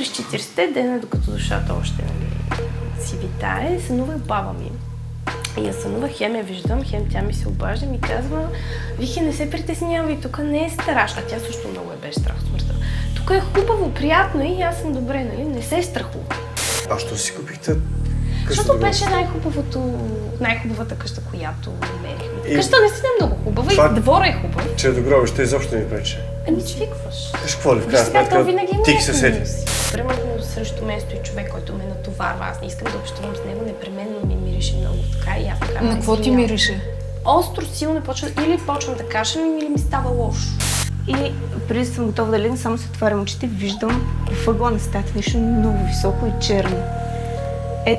през 40-те дена, докато душата още си витае, сънувах баба ми. И я сънувах, хем я виждам, хем тя ми се обажда и ми казва: Вихи, не се притеснявай, тук не е страшно. Тя също много беше страх от смъртта. Тук е хубаво, приятно и аз съм добре, нали? Не се страхува. А що си купихте? Защото беше най-хубавата къща, която намерихме. Къща наистина е много хубава и двора е хубав. Че до гробища изобщо не пречи. Ами свикваш. Виж какво ли, в крайна сметка, ти ги съседи. Примерно срещу мен стои човек, който ме натоварва. Аз не искам да общувам с него, непременно ми мирише много така и аз така. На какво ти мирише? Остро, силно почва, или почвам да кашлям, или ми става лошо. И преди да съм готова да легна, само се отварям очите, виждам в ъгъла на стаята нещо много високо и черно.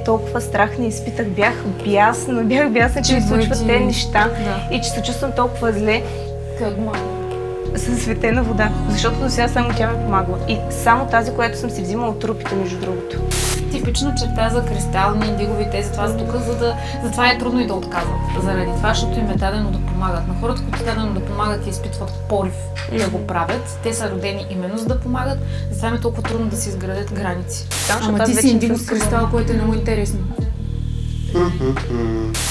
Толкова страх не изпитах, бях бясна, че ми случват те неща и че се чувствам толкова зле. Как ма? Със светена вода, защото до сега само тя ме помагала. И само тази, която съм си взимала от трупите, между другото. Типична черта за кристални, индигови, те затова са тук, затова е трудно и да отказват. Заради това, защото им е дадено да помагат. На хората, които е дадено да помагат и изпитват порив да го правят, те са родени именно за да помагат, затова им е толкова трудно да си изградят граници. Ама ти си индигов кристал, който е много интересно.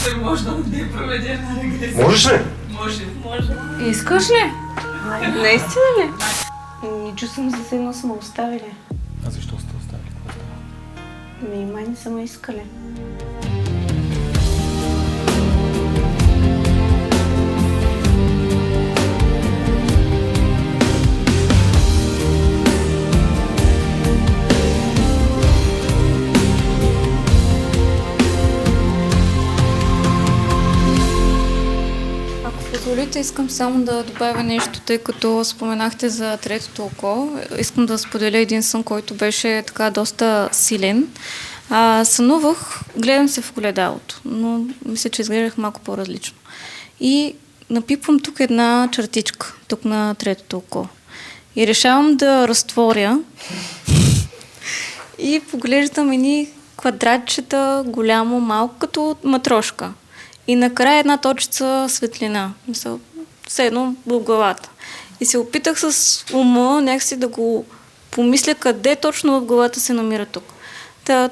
Той може да не проведе на регрес. Можеш ли? Може. Искаш ли? Наистина ли? Не чувствам за се едно са ме оставили. А защо сте оставили? Май не са ме искали. Позволите, искам само да добавя нещо, тъй като споменахте за третото око. Искам да споделя един сън, който беше така доста силен. Сънувах, гледам се в огледалото, но мисля, че изглеждах малко по-различно. И напипвам тук една чертичка, тук на третото око. И решавам да разтворя и поглеждам едни квадратчета, голямо, малко, като матрошка. И накрая една точица светлина. Все едно в главата. И се опитах с ума някакси да го помисля къде точно в главата се намира тук.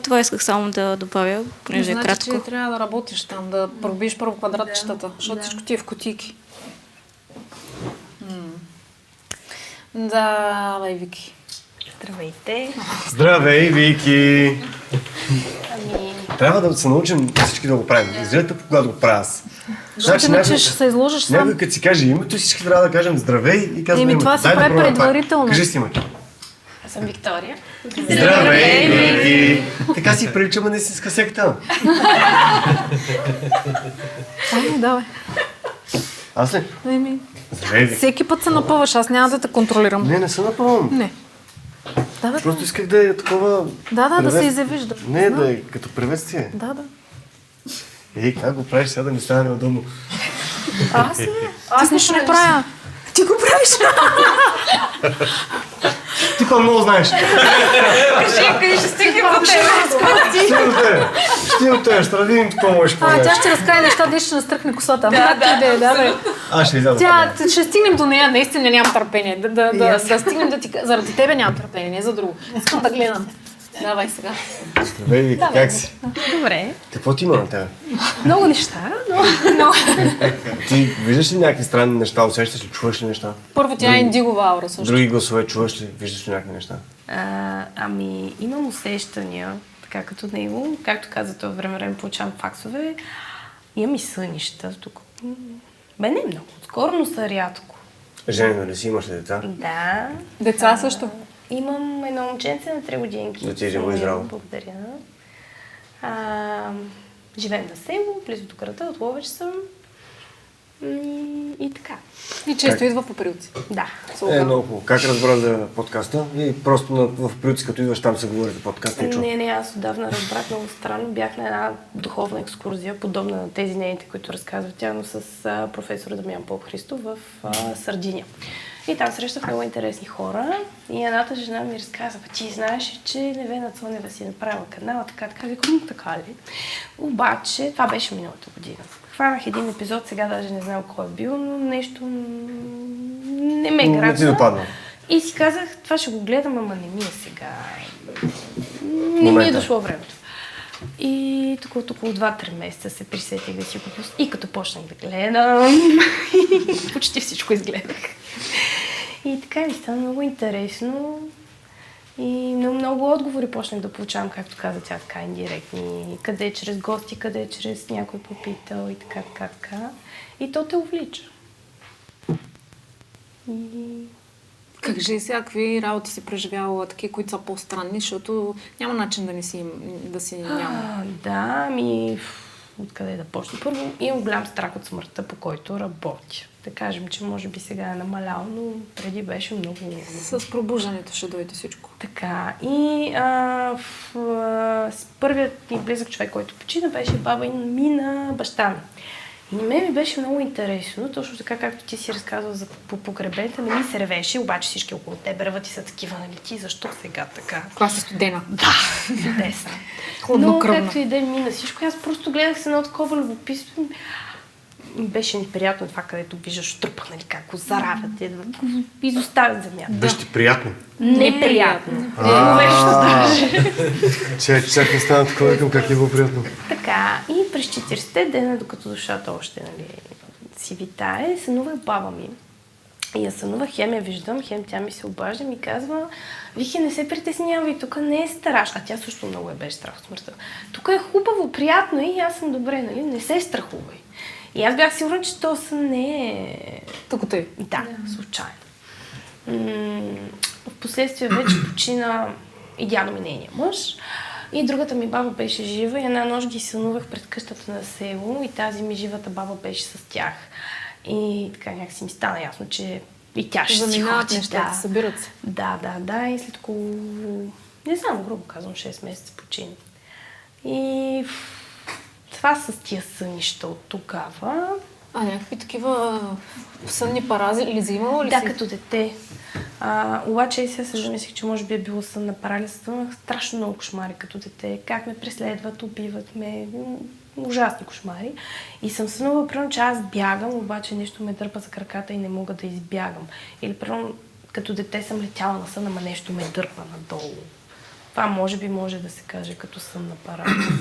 Това исках само да добавя, понеже е кратко. Значи, че трябва да работиш там, да пробиш първо квадратчетата, защото всичко ти е в кутийки. Давай, Вики. Здравейте. Здравей, Вики! Трябва да се научим всички да го правим. Изгледате, когато го правя аз. Значи, някой, ще се изложиш сам. Някой като си каже името, всички трябва да кажем здравей и казваме името. Това се прави предварително. Кажи си името. Аз съм Виктория. Здравей, Вики! Така си приличаме на истинска секта. Давай. Аз ли? Здравей, Вики. Всеки път се напъваш, аз няма да те контролирам. Не се напъвам. Не. Просто исках да е такова... Да се изявиш. Не, да е като приветствие. Да. Как го правиш сега да ми стане неудобно? Аз нищо не правя. Ти го правиш. Ти па много знаеш. Кажи, ще стигнем до Ще отидеш, ще да видим какво можеш по-знаеш. Тя ще разкаже неща, да ще настръхне косата. Аз ще изляза. Ще стигнем до нея, наистина нямам търпение. Да стигнем да ти... Заради тебе нямам търпение, не за друго. Искам да гледам. Давай сега. Здравей, Вики, как си? Добре. Какво ти има на тебе? Много неща, но... Ти виждаш ли някакви странни неща, усещаш ли, чуваш ли неща? Първо тя е индигова аура също. Други гласове чуваш ли, виждаш ли някакви неща? Имам усещания, така като него. Както каза, това време получавам факсове. Имам и сънища тук. Не много. Скоро, но са рядко. Женена ли си, имаш ли деца? Да. Деца също? Имам едно момченце на 3 годинки. Да ти е живо и здраво. Благодаря. Живеем на село, близо до града, от Ловеч съм. И така. И често идва по Априлци. Да. Много хубаво. Как разбра за подкаста? И просто в Априлци, като идваш там се говори за подкаста и чу. Не, аз отдавна разбрах много странно. Бях на една духовна екскурзия, подобна на тези нейните, които разказва тя, но с професор Дамян Поп-Христов в Сардиния. И там срещах много интересни хора и едната жена ми разказва: ти знаеш, че Невена Цонева си направила канала, така, викам, така ли? Обаче, това беше миналата година. Хванах един епизод, сега даже не знам кой е бил, но нещо не ме грабна. Не ти допадна. И си казах, това ще го гледам, ама не ми е сега. Не ми е дошло времето. И тук от около 2-3 месеца се присетих да си го пусна. И като почнах да гледам, почти всичко изгледах. И така ми стана много интересно. И много отговори почнах да получавам, както каза тя, така индиректни. Къде е чрез гости, къде е чрез някой попитал и така. И то те увлича. Кажи сега, какви работи си преживявала, такива, които са по-странни, защото няма начин да си няма. Да, откъде да почна? Първо, имам голям страх от смъртта, по който работя. Да кажем, че може би сега е намалял, но преди беше много... С пробуждането ще дойде всичко. Така. И първият ми близък човек, който почина, беше баба ми на баща ми. И на мен ми беше много интересно, точно така, както ти си разказвал по погребенията, не ми се ревеше, обаче всички около теб реват и са такива, нали ти, защо сега така? Това си студена. Да, чудесно. Хладнокръвна. Но както и да мина всичко, аз просто гледах се едно такова любопитство. Беше неприятно това, където виждаш трупа, нали, как го заравят и да изоставят земята. Беше ти приятно. Неприятно. Чак не стана такова, към как е било приятно. Така, и през 40-те дена, докато душата още, нали, си витае, сънувах баба ми. И я сънувах, хем я виждам, хем тя ми се обажда и ми казва: Вихи, не се притеснявай, тук не е страшно. А тя също много беше страх от смъртта. Тук е хубаво, приятно и аз съм добре, нали, не се страхувай. И аз бях сигурна, че то сън не е... Тук тъй? Да, случайно. Впоследствие вече почина и дядо ми, нейния мъж. И другата ми баба беше жива и една нощ ги сънувах пред къщата на село и тази ми живата баба беше с тях. И така някакси ми стана ясно, че и тя ще си заминават ходи. нещата, събират се. Да. И след около, не знам, грубо казвам, 6 месеца почина. И това с тия сънища от тогава. А някакви такива сънни парализи имало ли Да, си? като дете. Обаче и сега се замислих, че може би е било сън на парализа. Имах страшно много кошмари като дете. Как ме преследват, убиват ме. Ужасни кошмари. И съм сънувала, примерно, че аз бягам, обаче нещо ме дърпа за краката и не мога да избягам. Или, примерно, като дете съм летяла на сън, ама нещо ме дърпа надолу. Това може би може да се каже като сън на парализа.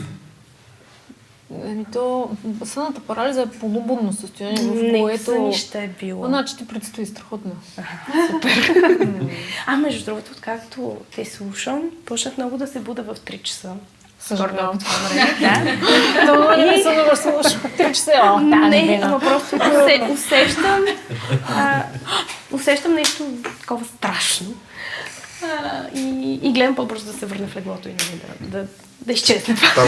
То сънната парализа е полубудно състояние, в Не, което... сънища е било. Значи ти предстои страхотно. Между другото, откакто те слушам, почнах много да се буда в 3 часа. Съжалявам. Да. Не съм да слушам 3 часа. Не, ама просто усещам нещо такова страшно. И гледам по-бързо да се върне в леглото и да изчезне това.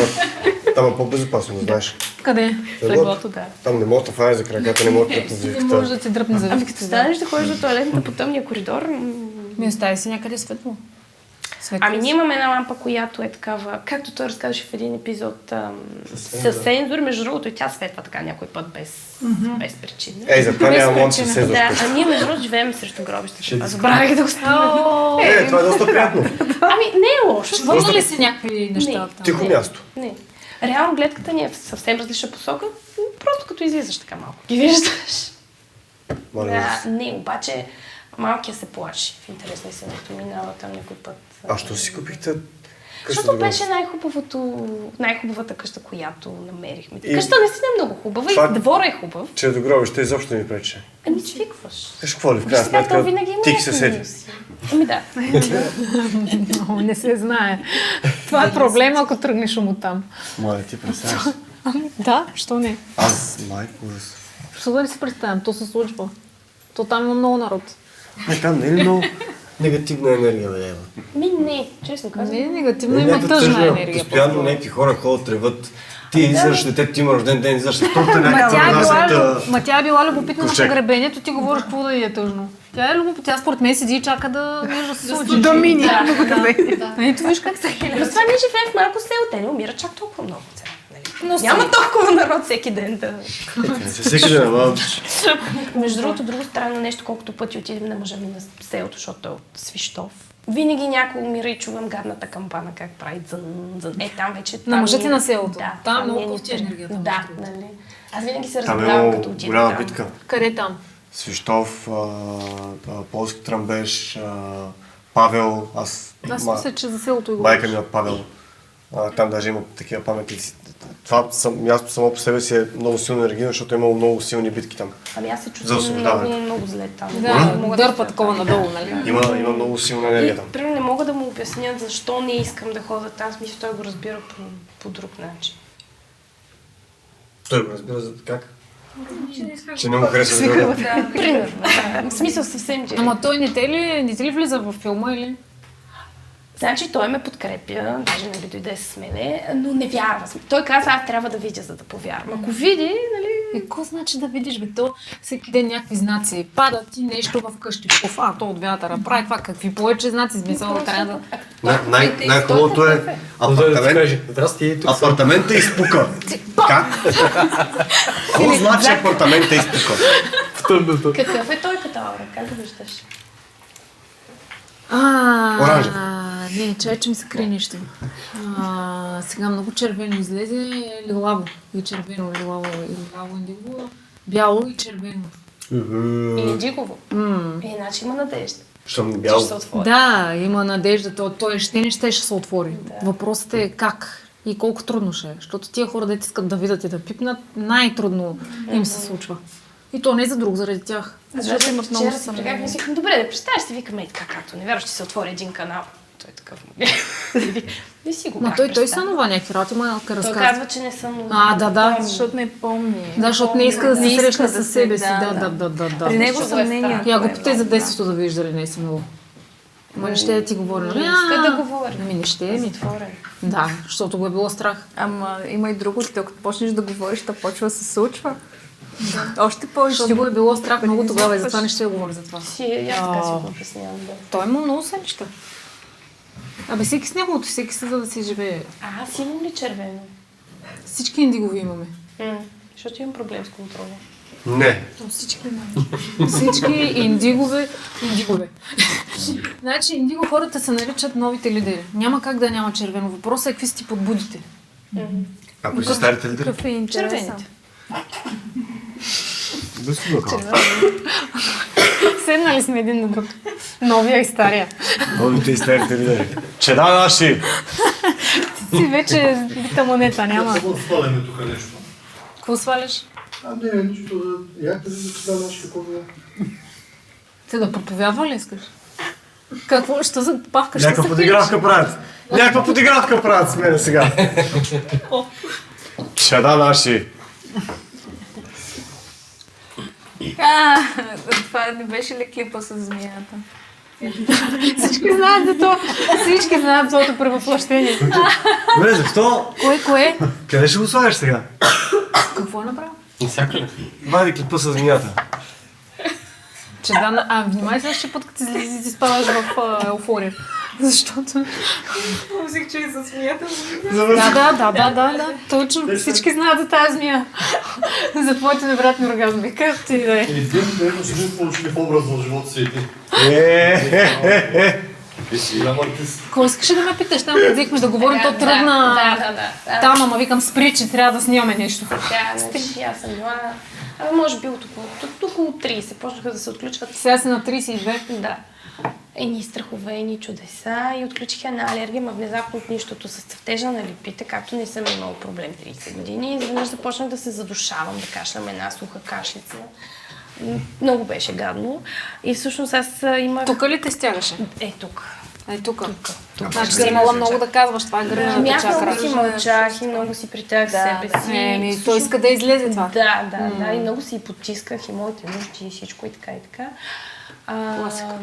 Там е по-безопасно, знаеш. Къде? В леглото, да. Там не мога да фаня за краката, не мога да тръпна за Не вихта. може да ти дръпне за Ами вихта. като станеш да ходиш до тоалетната по тъмния коридор... Ми остави си някъде светло. Ами ние имаме една лампа, която е такава, както той разказваше в един епизод, със сензор, между другото и тя светва така някой път без причина. Ей, за това няма монт със сезон. Да, а ние между другото живеем срещу гробището. Забравих да го спомена. Това е доста приятно. Ами не е лошо. Върна ли си някакви неща там? Тихо място. Не. Реално гледката ни е в съвсем различна посока, просто като излизаш така малко. Ги виждаш. Не, обаче малкия се плаши. В интерес на истината минава там някой път. А що си купихте къща? Защото беше най-хубавата къща, която намерихме. Къща наистина е много хубава и двора е хубав. Че до гробище изобщо не ми прече. Ами свикваш. Виж какво ли, в крайна сметка, ти ги се седи. Ами да. Не се знае. Това е проблем, ако тръгнеш оттам. Моля, ти представяш. Да, що не? Аз, майко, ужас. Що да не си представям? То се случва. То там има много народ. Там не е ли много негативна енергия, бе, Ева? Не, честно казвам. Не е негативна, има тъжна енергия. Постоянно някакви хора ходят, треват. Ти излизаш детето, ти има рожден ден, излизаш в торта Ма тя е била любопитна на погребението, ти говориш какво да е тъжно. Тя е любопитна, тя според мен седи и чака да нещо се случи. Да мини на погребението. Ето виж как се Но това ние живеем в малко село, те не умират чак толкова много. Но няма толкова народ всеки ден да... Всеки ден, ама... Между другото, друго странно нещо, колкото пъти отидем на мъжа ми на селото, защото е от Свищов. Винаги някой умира и чувам гадната кампана, как прави дзън. Там вече... На мъжете на селото? Да. Там много пусти енергията. Да, нали. Аз винаги се Там разгледавам е като отида голяма там. битка. Къде там? Свищов, полски тръмбеж, Павел, Аз мисля, че за селото и майка ми от Павел. Там даже има такива паметници. Това място само по себе си е много силно енергийно, защото е имало много силни битки там. Ами аз се За чувствам освобождаването. много зле там. Да, Не мога да дърпа стоя такова там. надолу, нали? Има много силна енергия там. Примерно не мога да му обяснят защо не искам да ходя там. Смисъл, той го разбира по друг начин. Той го разбира за как? Че не му харесва да гледа. Примерно, да. В смисъл съвсем че. Ама той не те ли влиза в филма или? Значи той ме подкрепя, даже нали дойде с мене, но не вярва. Той каза, аз трябва да видя, за да повярвам. Ако види, нали... Какво значи да видиш, бе? То всеки ден някакви знаци. Падат ти нещо в къщи. То от вятъра. Прави това. Какви повече знаци? Смисъл да трябва да... Най-хубавото е апартамента изпука. Как? Какво значи апартамента изпука? Какъв е той като аура? Как го виждаш? Оранжев. Не, чай, че ми се крие нещо. Сега много червено излезе, лилаво и червено, лилаво, индиго, бяло и червено. И индигово. Иначе има надежда. Що ми Че бяло? ще се отвори. Да, има надежда, той ще се отвори. Да. Въпросът е как и колко трудно ще е, защото тия хора, дето искат да видят и да пипнат, най-трудно им се случва. И то не за друг, заради тях. Защото имат много Вчера си съмнения. прегах, мислих, добре, да представяш си, викаме и така, както не вярваш, че се отвори един канал. Той е такъв. Не си го Но как той представя. сънува някакви работи, ма Той разказва. казва, че не съм... Да. Защото не помни. Да, защото не иска да се Не иска срещне да със себе си. се- Да. При него Нищо съмнения. Я го питай за детството да вижда ли не е сънувал. Ма не ще да ти говори. Не иска да говори. Ами не ще ми. Затворен. Да, защото го е било страх. Ама има и друго, че като почнеш да говориш, то почва да се случва. Още повече. Защото го е било страх много тогава и затова не ще говори за това. Аз така си го обяснявам, да. Той има много сънища. Абе всеки с неговото, всеки се за да си живее. Аз имам ли червено? Всички индигови имаме. Защото имам проблем с контрола. Не. Всички индигове. Значи индиго хората се наричат новите лидери. Няма как да няма червено. Въпросът е какви са ти подбудите. Ако си старите лидери? Какъв е интересен? Червените. Да си го Седнали сме един на друг. Новия и стария. Новите и старите лидери. Чеда наши! Си вече бита монета, няма. Какво сваляме тук нещо? Какво сваляш? Не, нищо. Як да си чета наши какво да... Ти да проповядва ли искаш? Какво? Що за павка? Що Някаква се подигравка правят. Някаква подигравка правят с мен сега. Чеда наши! Това не беше ли клипа с змията? Всички знаят за това. Всички знаят за това превъплъщение. Добре, защо? Кое? Къде ще го слагаш сега? Какво е направил? Вади клипа с змията. Че да, внимай следващия път, като ти спаваш в еуфория. Защото... Мислих, че и с змията. Да. Точно. Всички знаят за тази змия. За твоите невероятни оргазми. Как ти да е? Или две сме получили в образ в живота си и ти. Ти си голям артист. Кой искаше да ме питаш? Там взехме да говорим, то тръгна... Да. Там, ама викам, спри, че трябва да снимаме нещо. Тя, значи, аз съм била... може би от около 30. Почнаха да се отключват. Сега си на 32. Да. Едни страхове, едни чудеса и отключих една алергия, ма внезапно от нищото с цъфтежа на липите, както не съм имала проблем 30 години. И изведнъж започнах да се задушавам, да кашлям една суха кашлица. Много беше гадно. И всъщност аз имах... Тук ли те стягаше? Тук. Тук. Значи си имала много да казваш, това е гърмената Аз много си чакра. мълчах и много си притях себе си. Той иска да излезе това. Да, и много си потисках и моите нужди и всичко и така и така. Класика.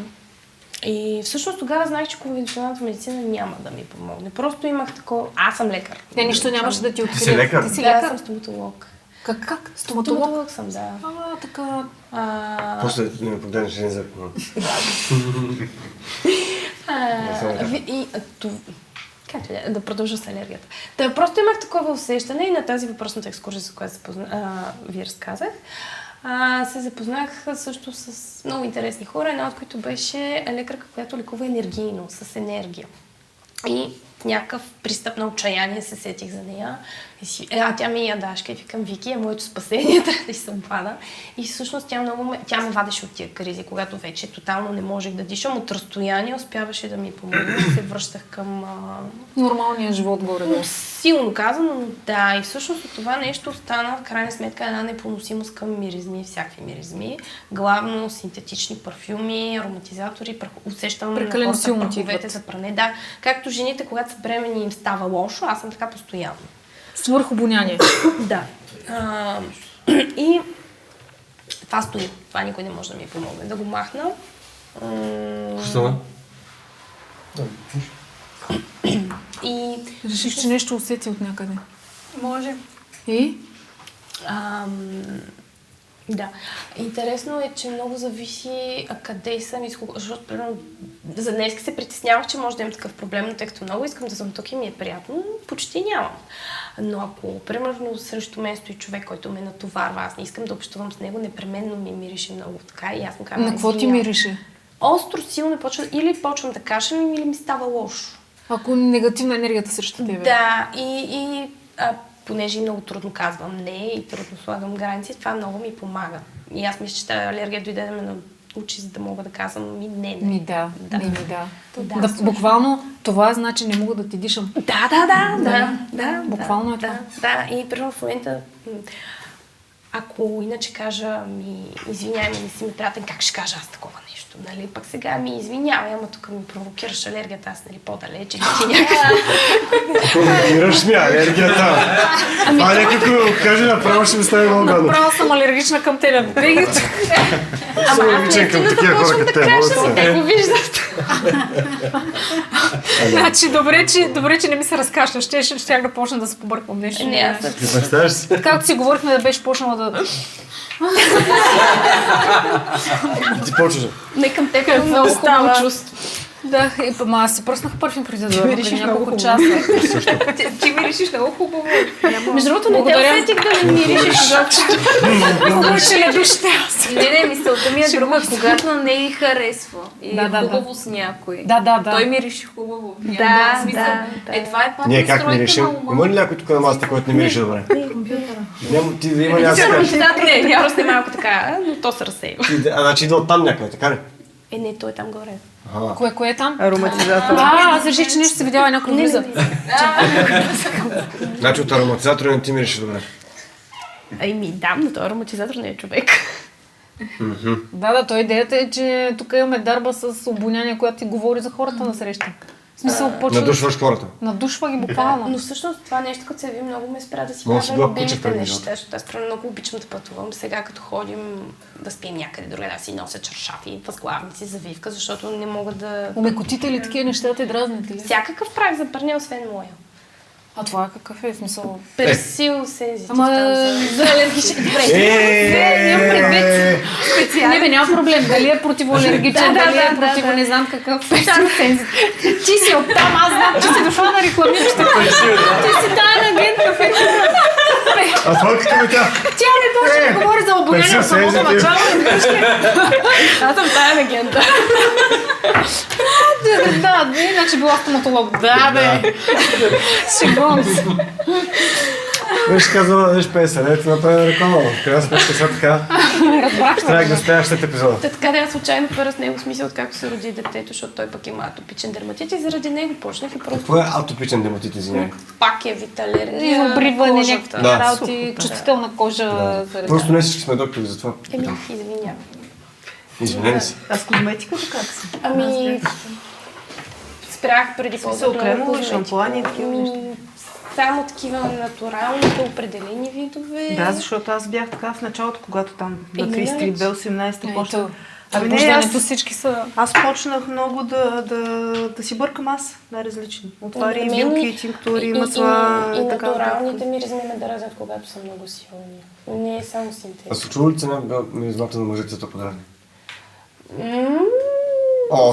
И всъщност тогава знаех, че конвенционалната медицина няма да ми помогне. Просто имах такова... Аз съм лекар. Те нищо нямаше да ти открие. Ти си лекар? Ти си Да, аз лекар? съм стоматолог. Как? Стоматолог? Стоматолог съм, да. Така. После да ми погледнеш един зъркало. Както да продължа с алергията. Да, просто имах такова усещане и на тази въпросната екскурсия, за която ви разказах. Се запознах също с много интересни хора, една от които беше лекарка, която лекува енергийно, с енергия. И в някакъв пристъп на отчаяние се сетих за нея Тя ми ядашка и викам, Вики, моето спасение, трябва да се обада. И всъщност тя ме вадеше от тия кризи, когато вече тотално не можех да дишам от разстояние, успяваше да ми помогне и се връщах към... Нормалният живот горе-долу. Силно казано, но да. И всъщност от това нещо стана в крайна сметка една непоносимост към миризми, всякакви миризми. Главно синтетични парфюми, ароматизатори, усещам на хората праховете за пране. Да, както жените, когато са бремени им става лошо, аз съм така постоянно. Свърхобоняние. Да. И това стои. Това никой не може да ми помогне. Да го махна. Що? И... Реших, че нещо усети от някъде. Може. И? Да. Интересно е, че много зависи къде съм и защото, примерно, за днес се притеснявах, че може да имам такъв проблем, но тъй като много искам да съм тук и ми е приятно, почти нямам. Но ако, примерно, срещу мен стои човек, който ме натоварва, аз не искам да общувам с него, непременно ми мирише много така и аз му казвам. На какво ти мирише? Остро, силно почва, или почвам да кашлям, или ми става лошо. Ако негативна енергията срещу тебе. Да, понеже много трудно казвам не и трудно слагам граници, това много ми помага. И аз мисля, че тази алергия дойде да ме научи, за да мога да казвам не. Да. Буквално това значи не мога да ти дишам. Да. Буквално е това. Да, и примерно в момента, ако иначе кажа извинявай, не си ми приятен, как ще кажа аз такова нещо? Нали? Пък сега ми извинявай, ама тук ми провокираш алергията, аз нали по-далече. Провокираш ми алергията. Някой ми го каже, направо ще ми стане много гадно. Направо съм алергична към тебе. Съм алергичен към такива хора като те. Те го виждат. Значи, добре, че не ми се разкашля. Щях да почна да се побърквам нещо. Не, представяш си? Както си говорихме, да беше почнала да... Ти почваш. Не към теб е много хубаво чувство. Да, аз си пръснах парфюм преди да дойда преди няколко часа. Ти миришиш много хубаво. Между другото, не те усетих да не миришиш изобщо. Ще не душите аз. Не, мисълта ми е друга, когато не й харесва и е хубаво с някой. Да. Той мириши хубаво. Да. Това е пак Ние как миришим? на ума. Има ли някой тук на масата, който не мирише добре? Няма, ти има някакъв... Не, просто е малко така, но то се разсейва. Значи идва оттам някъде, така ли? Не, той е там горе. Кое е там? Ароматизатор. Аз реших, че нещо се видяла някой влиза. Значи от ароматизатора не ти мирише добре. Да, но той ароматизатор не е човек. Да, той идеята е, че тук имаме дарба с обоняние, която ти говори за хората на среща. В смисъл, почва Надушваш хората. Надушва ги буквално. Но всъщност това нещо, като се яви, много ме спря да си Може правя да куче любимите преди неща, защото аз много обичам да пътувам. Сега като ходим да спим някъде друга, да си нося чаршафи, възглавници, завивка, защото не мога да... Омекотите ли такива неща те дразните ли? Всякакъв прах за парня, освен моя. А това какъв е смисъл? Персил, сензитив. Ама за алергичен. Добре. Имам предвид. Не бе, няма проблем. Дали е противоалергичен, дали е противо не знам какъв. Персил сензитив. Ти си оттам, аз знам, че си дошла на рекламираща. Ти си таен агент в ефира. А това какъв е тя? Тя не може да говори за обоняние от самото начало. Аз съм таен агента. Да, иначе била стоматолог. Да, бе. Шегувам се. Виж казала, виж песен, ето направи реклама. В крайна сметка сега така. Трябва да стояш след епизода. Така да я случайно пара с него смисъл, откакто се роди детето, защото той пък има атопичен дерматит и заради него почнах и просто... Какво е атопичен дерматит, извиняй? Пак е вид алергия. Обриване, кожата. някакви работи, чувствителна кожа. Просто не всички сме доктори, затова. Извинявам. Извинени си. А с козметиката как си? Спрях преди по-добре. Кремове, шампуани и такива неща. Само такива натуралните, определени видове. Да, защото аз бях така в началото, когато там на 33 бе 18-та почнах. Пробуждането всички са... Аз почнах много да си бъркам аз най-различни. Отвари и билки, тинктури, масла и така. натуралните миризми ме дразнят, когато са много силни. Не е само синтетични. А случва ли се на миризмата на мъжете да подразни?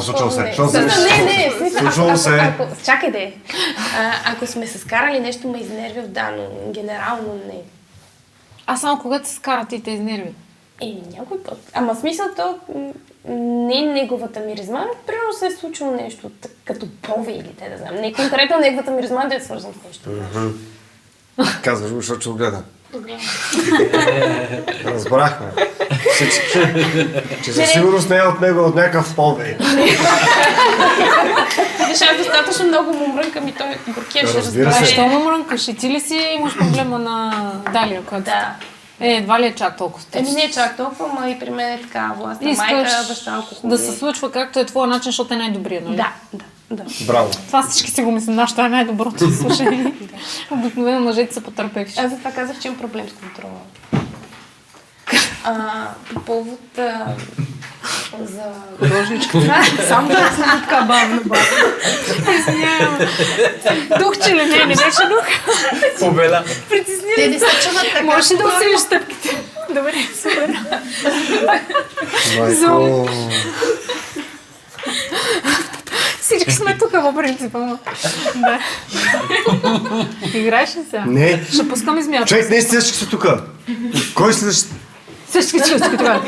Случвало се. Не, случвало се. Чакай де. Ако сме се скарали, нещо ме изнерви, да, но генерално не. А само когато се скарат и те изнерви? Някой път. Ама смисълто не неговата миризма, примерно се е случило нещо като пове или те да знам. Не конкретно неговата миризма да е свързан с нещо. Казваш го, защото ще го гледа. Разбрахме. Че със сигурност не е от него, от някакъв повей. Виж, аз достатъчно много му мрънкам и той горкия ще Разбира разбере. се. Що му мрънкаш? И ти ли си имаш проблема на Далия, която... Да. Едва ли е чак толкова? Не е чак толкова, ама и при мен е така властна Искаш майка, баща алкохол. да се случва както е твоя начин, защото е най-добрият, нали? Да. Браво. Това всички си го мислим, нашето е най-доброто слушане. Обикновено мъжете са потърпевши. Аз затова казах, че имам проблем с контрола. По повод за Художничката. Само да съм така бавно. Дух, че ли не беше дух? Победа. Те не се чуват така. Можеш ли да усилиш стъпките? Добре, супер. Майко. Всички сме тук, по принцип. Да. Играеш ли сега? Не. Ще пускам измята. Човек, не всички са тук. Кой следващ? Всички чувстват това.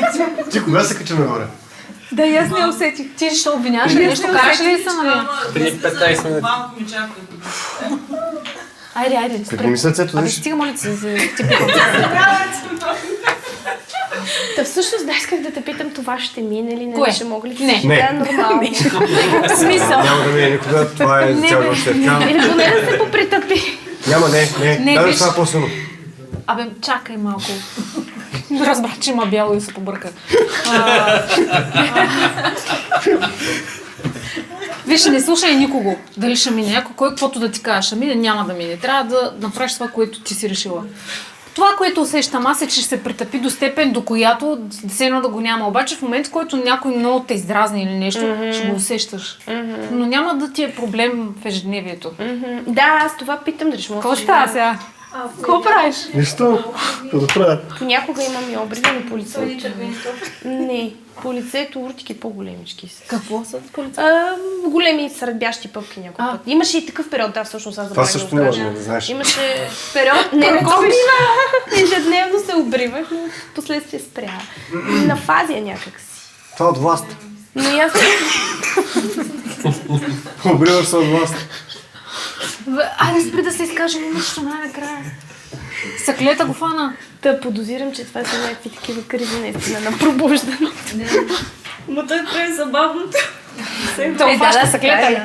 Ти кога се кача нагоре? Да, и аз не усетих. Ти ще обвиняваш ли нещо? Караш ли са, нали? Преди 15 минути. Айде. Как ми сърцето, Абе, виж? стига, моля се, ти питам. Та всъщност да исках да те питам, това ще мине ли? Кое? Ще мога ли да Не. си Не. да нормално? В смисъл. Няма да мине никога, това е цял нощ така. Или поне да се попритъпи. Няма, не. Не, Дай виж. това по-силно. Абе, чакай малко. Разбрах, че има бяло и се побърка. Виж, не слушай никого. Дали ще мине някой, кой каквото да ти кажа, ще мине, няма да мине. Трябва да направиш това, което ти си решила. Това, което усещам аз е, че ще се притъпи до степен, до която все едно да го няма. Обаче в момент, в който някой много те издразни или нещо, ще го усещаш. Но няма да ти е проблем в ежедневието. Да, аз това питам, дали ще мога Какво става сега? Какво правиш? Нищо. Какво да правя? Понякога имам и обрида на по лицето. Не, по лицето уртики по-големички са. Какво са полицаи? Големи сърбящи пъпки някой път. Имаше и такъв период, да, всъщност аз Това забравих също да не го може кажа. да знаеш. Имаше период, не го бива! Ежедневно се обривах, но последствие спря. На фазия някак си. Това от власт. Но и аз... Обриваш се от власт. Айде спри да се изкажем нещо най-накрая. Съклета го фана. Да подозирам, че това са някакви такива кризи наистина на пробуждане. Ма той прави забавното. Да, съклета ли?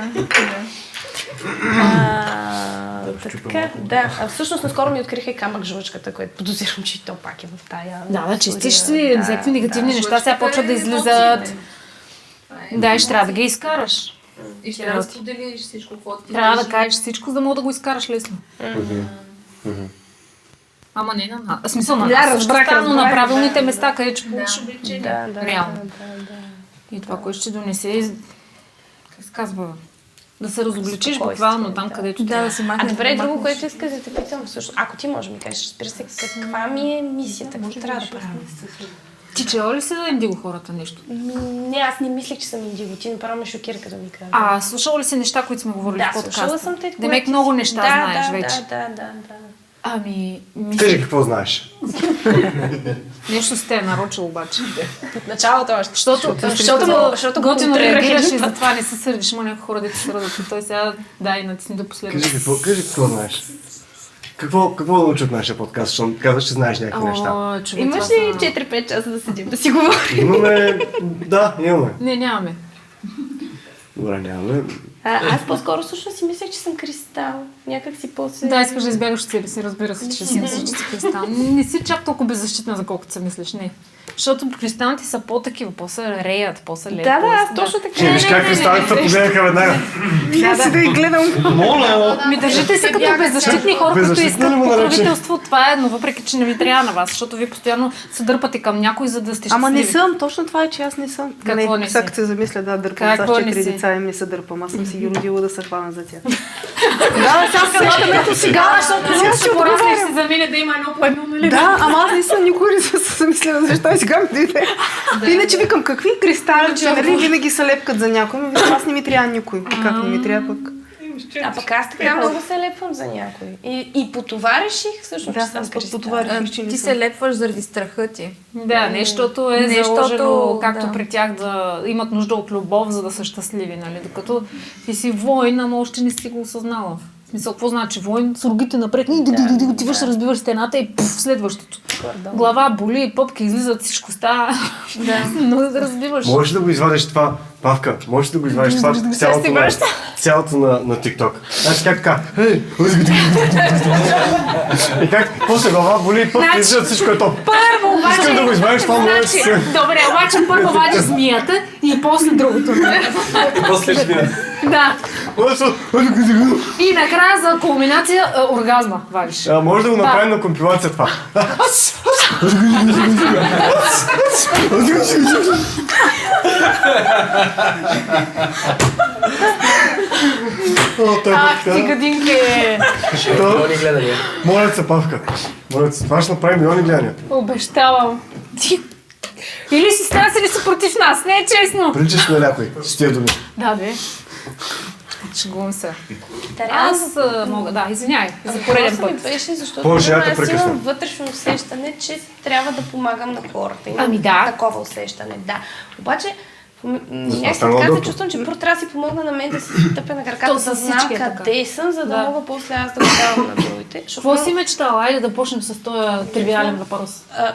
Така, да. А всъщност наскоро ми откриха и камък жлъчката, което подозирам, че и то пак е в тая. Да, чистиш си, всякакви негативни неща сега почват да излизат. Да, и ще трябва да ги изкараш. И ще трябва да споделиш всичко, каквото ти Трябва да държи. кажеш всичко, за да мога да го изкараш лесно. Ама не на нас. В смисъл на Да, нас. разбрах, Само на разбрах, правилните да, места, където ще получиш Да, облегчение. да, Реално. да. И това, което ще донесе, как се казва, да се разобличиш Спокойствие, буквално там, да. където Да, да се махне. Добре, друго, което иска да те питам, всъщност, ако ти можеш да ми кажеш, разбира се, каква ми е мисията, какво трябва да правя? Ти чела ли си да индиго хората нещо? Не, аз не мислех, че съм индиго. Ти направо ме шокира, като ми каза. Слушала ли си неща, които сме говорили Да, в подкаста? слушала съм те. Демек много неща знаеш вече. Да. Ами, Кажи какво знаеш. нещо сте е нарочил обаче. От началото още. Защото го готино контрирах реагираш един и път. затова не се сърдиш. Има някои хора, дето се сърдат и той сега дай натисни до последно. Кажи какво знаеш. Какво да научи от нашия подкаст, защото казваш, че знаеш някакви неща. Имаш ли 4-5 часа да седим да си говорим? Имаме... Да, имаме. Не, нямаме. Добре, нямаме. Аз по-скоро всъщност си мислех, че съм кристал. Някак си после... Да, искаш да избягаш от себе си, разбира се, че си мислиш, че си кристал. Не си чак толкова беззащитна, за колкото се мислиш, не. Защото кристалните са по-такива, по-се реят, по-се леят. Да, аз точно така. Ти виж как кристалите се погледаха веднага. Да ги гледам. Ми държите се като беззащитни хора, които Беззащитни искат ли му нарече? покровителство. Това е, но въпреки, че не ви трябва на вас, защото вие постоянно се дърпате към някой, за да сте щастливи. Ама не съм, точно това е, че аз не съм. Какво не си? Сега като се замисля, да, дърпам Какво с не 4 си? деца и не се дърпам. Аз съм си ги родила да се хвана за тях. Да, сега, защото много ще порасне и ще замине да има едно по едно, нали? Да, ама аз не съм никога не съм се замисляла защо и сега ми дойде. Иначе викам, какви кристали, че нали винаги се лепкат за някой, но викам, аз не ми трябва никой. Как не ми трябва пък? А пък аз така много се лепвам за някой. И по това реших всъщност, че Да, съм аз пък по кристал. това реших, че не Ти съм. се лепваш заради страха ти. Да, нещото е Нещото, заложено, както да. при тях да имат нужда от любов, за да са щастливи, нали? Докато ти си воин, ама още не си го осъзнала. Смисъл, какво значи войн? С рогите напред, отиваш, разбиваш стената и следващото. Глава боли, пъпки излизат, всичко става. Но да разбиваш. Можеш да го извадиш това, Павка, можеш да го извадиш това цялото на TikTok. Значи как така? И как после глава боли, пъпки излизат, всичко е топ. Първо обаче... Искам да го извадиш това значи, добре, обаче първо вадиш змията и после другото. После змията. Да. И накрая за кулминация оргазма вадиш. Може да го направим на компилация това. Ах, ти гадинке! Милиони гледания. Моля се, Павка. Моля се, това ще направи милиони гледания. Обещавам. Ти... Или си с нас, или си против нас. Не е честно. Приличаш на някой с тия думи. Да, бе. Шегувам се. Аз мога, да, извиняй, за пореден Въпросът път. ми беше, защото Може, я те аз прекъсна. имам вътрешно усещане, че трябва да помагам на хората. Имам Ами да. такова усещане, да. Обаче, някак стана така се удобно. чувствам, че първо трябва да си помогна на мен да си стъпя на краката, То да с знам всички е така. къде съм, за да Да. мога после аз да го давам на другите. Какво си мечтала? Айде да почнем с този тривиален въпрос.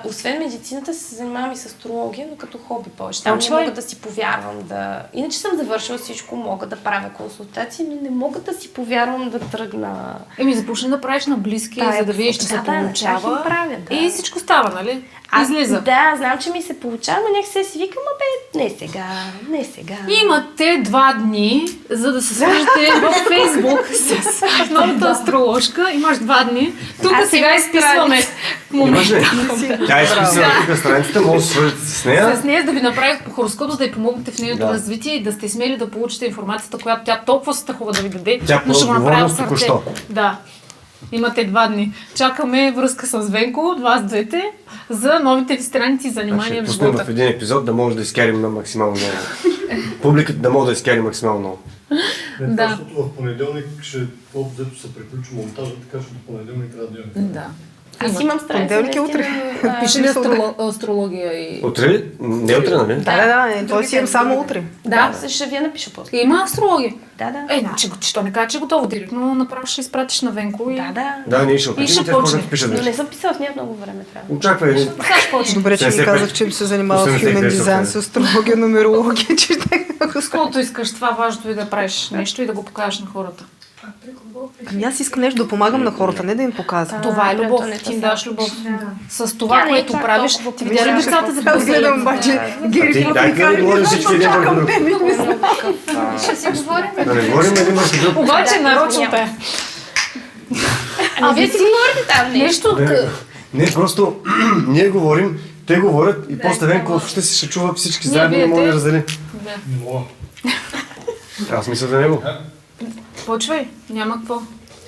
Освен медицината се занимавам и с астрология, но като хоби повече. Там не Учвай. мога да си повярвам да... Иначе съм завършила всичко, мога да правя консултации, но не мога да си повярвам да тръгна... Започни да правиш на близки, Да, за да видиш, че се да, получава. чак им правя, да. И всичко става, нали? Излиза. Да, знам, че ми се получава, но някак си викам, бе, не сега. Имате 2 дни, за да се свържете в Фейсбук с новата астрологка. Имаш 2 дни. Тук Аз сега имам изписваме. Имаш ли? Тя изписала тук страницата, може да се свържете с нея. С нея да ви направих по хороскоп, за да й помогнете в нейното Да. развитие и да сте смели да получите информацията, която тя толкова страхува да ви даде, Тя но ще го направя отговорност в сърце. току-що. Да. Имате 2 дни. Чакаме връзка с Венко, от вас двете, за новите ви страници и занимания в Ще пуснем в живота. един епизод да може да изкарим на максимално много. Публиката да може да изкари максимално много. Да. Защото в понеделник ще обзето се приключи монтажа, така че до понеделник трябва да имаме. Да. Аз имам страница. Понеделник е утре. наистина, Пише ли астрология и... Утре ли? Не утре, нали? Да, той си имам само утре. Да, ще ви я напиша после. Има астрология. Да. Значи, що не кажа, че е готово директно, направо ще изпратиш на Венко и... Да. Да, ние ще И опитим, ще те може да почне. пишат Но не нещо. съм писала в нея много време трябва. Очаквай. Сега ще почне. Добре, че ви 55. казах, че се занимава с 85 human design, с астрология, нумерология, че ще го скоро. Колкото искаш, това важното е да правиш нещо и да го покажеш на хората. Ами аз искам нещо да помагам на хората, не да им показвам. Това е любов, не ти им това даваш любов. С това, Тя не е което чак правиш, толкова ти видя ли децата за Аз гледам обаче Гери Ти дайте да говорим всички един върху друг. Ще си говорим. Да не говорим един върху друг. Обаче нарочно те. Вие си говорите там нещо. Нещо... Не, просто ние говорим, те говорят и после Венко въобще си ще чува всички заедно и не може да раздели. Не мога. Аз мисля за него. Почвай, няма какво.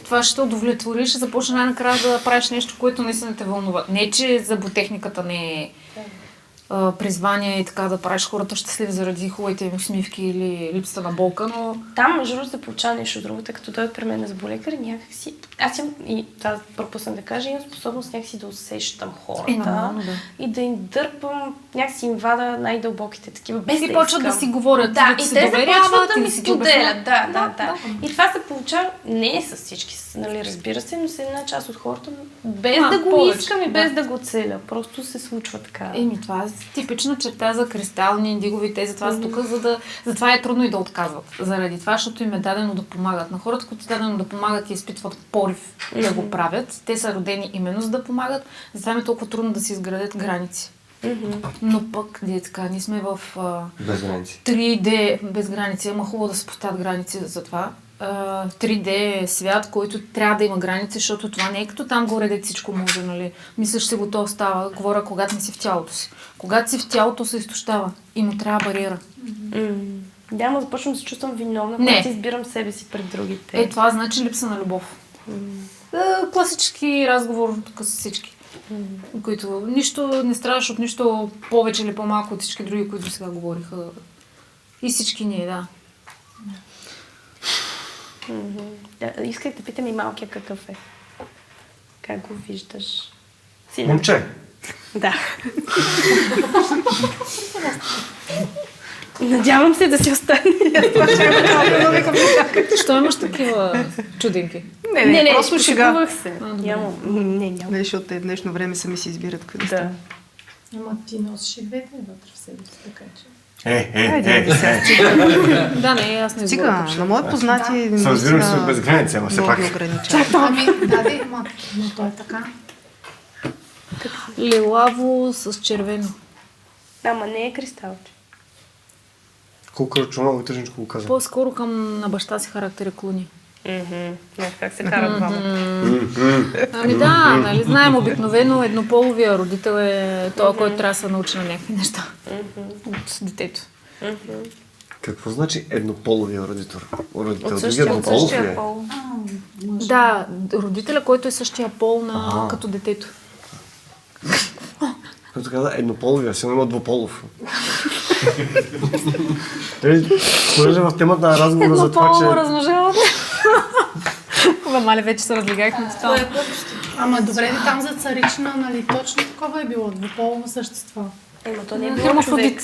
Това ще те удовлетвори, ще започне най-накрая да правиш нещо, което наистина те вълнува. Не, че зъботехниката не е призвание и така да правиш хората щастливи заради хубавите им усмивки или липсата на болка, но... Там, между другото, се получава нещо друго, тъй като дойдат при мен на зъболекар и някакси... Аз имам, и това пропуснах да кажа, имам способност някакси да усещам хората нормално, да. и да им дърпам, някакси им вада най-дълбоките такива, без И да почват искам. да си говорят, Да, да и се те доверяват, започват да и ми си ги обясняват. споделят. Да. И това се получава не с всички, нали, разбира се, но с една част от хората, без да го повече, искам и без да го целя. Просто се случва така. Това е типична черта за кристални, индигови, те затова са тук, затова е трудно и да отказват. Заради това, защото им е дадено да помагат. На хората, които е дадено да помагат и изпитват порив да го правят, те са родени именно за да помагат, затова им е толкова трудно да си изградят граници. Но пък, ние сме в Без граници. 3D, без граници, ама хубаво да се поставят граници за това. 3D свят, който трябва да има граници, защото това не е като там горе, де всичко може, нали? Мислиш, че го то става. Говоря, когато не си в тялото си. Когато си в тялото, се изтощава и му трябва бариера. Да, ама започвам да се чувствам виновна, Не. когато избирам себе си пред другите. Това значи липса на любов. Класически разговор тук с всички. Които нищо не страдаш от нищо повече или по-малко от всички други, които сега говориха. И всички ние, да. Да, исках да питам и малкия какъв е. Как го виждаш? Силен. Момче. Да. Надявам се да си остане. Що имаш такива чудинки? Не, просто шега. пошегувах се. Няма. Не, няма. Не, защото те в днешно време сами си избират къде Да. да. Ама ти носиш и двете вътре в себе си, така че. Да, не, аз не Стига, изборя. на мои познати Разбирам се без граници, ама все много пак. ги ограничават. Ами, да, но то е така. Лилаво с червено. Ама не е кристалче. Колко ръчуна, тъжничко го каза. По-скоро към на баща си характер клони. Не, как се кара двама. Ами да, нали знаем, обикновено еднополовия родител е този, който трябва да се научи на някакви неща от детето. Какво значи еднополовия родител? Родител, От други същия еднополов ли е? пол. Да, родителя, който е същия пол на като детето. Като каза еднополовия, сигурно има двуполов. Понеже в темата на разговора за това, Еднополово че... размножаване. Мали вече се разлегахме тотално. Ама добре ли там за царична, нали, точно такова е било, двуполово същество. Ема то не е било човек. Хермафродит.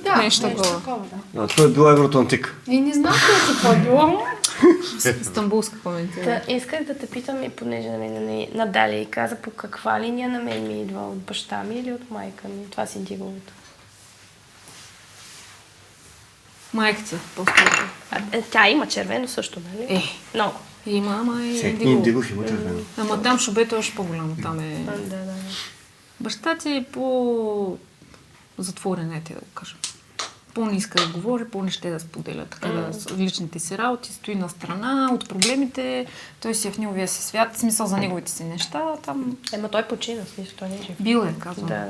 Да, Нещо такова. такова, да. Това е било Евроатлантик. И не знам какво е било. Стамбулска коментира. Та, исках да те питам и понеже Надали и каза по каква линия на мен ми идва, от баща ми или от майка ми. Това си индиговото. Майка ти, по-скоро. Тя има червено също, нали? Много. Има, ама е Всеки индиго. индигов има червено. Ама там шубето е още по-голямо. Там е... Да. Баща ти е по-затворен, те да го кажем. По-не иска да говори, по-не ще да споделя така да с личните си работи, стои на страна от проблемите, той си е в неговия си свят, в смисъл за неговите си неща, там... Ема той почина, в смисъл, той не е жив. Бил е, казвам. Да.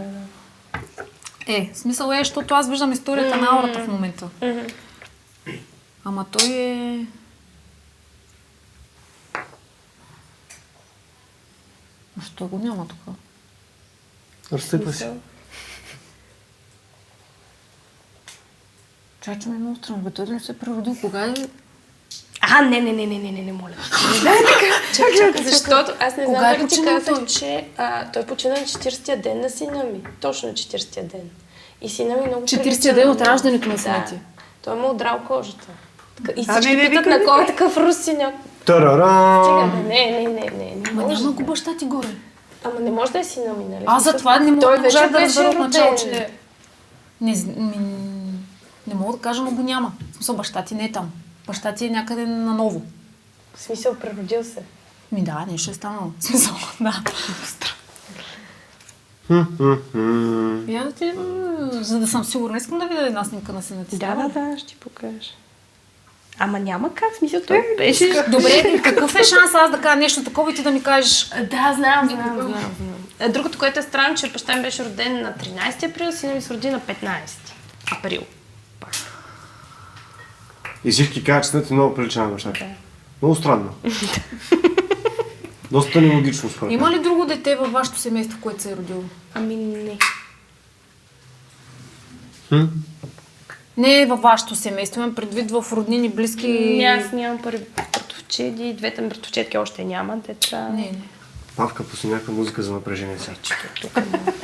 Смисъл е, защото аз виждам историята на аурата в момента. Ама той е... Защо го няма тук? Разсипа си. Чачо ми е много странно, бе, той да не се е преродил. Кога е? Не, моля. Чакай, защото аз не знам Кога е дали ти починал казах, той? че той почина на 40-я ден на сина ми. Точно на 40-я ден. И сина ми много 40-я ден от раждането на сина ти? Той му удрал кожата. И не, всички питат на кой е такъв русиняк. Тарарам! Стига, не Ма може. няма го баща ти горе. Ама не може да е сина ми, нали? Аз затова не мога Той да вече можах да беше разбера от начало, роден. че... Не мога да кажа, но го няма. В смисъл, баща ти не е там. Баща ти е някъде наново. В смисъл, преродил се. Да, нещо е станало. В смисъл, да. Я ти, за да съм сигурна, искам да видя една снимка на сина ти. Да, ще ти покажа. Ама няма как, в смисъл, той беше... Добре, какъв е шанс аз да кажа нещо такова и ти да ми кажеш... Да, знам. Другото, което е странно, че баща ми беше роден на 13 април, сина ми се роди на 15 април. И всички казват, че синът е много прилича на баща ти. Много странно. Доста нелогично според мен. Има ли друго дете във вашето семейство, което се е родило? Ами не. Не във вашето семейство, имам предвид в роднини, близки... Аз нямам братовчеди, двете братовчетки още няма, деца. Не. Павка пусни някаква музика за напрежение сега.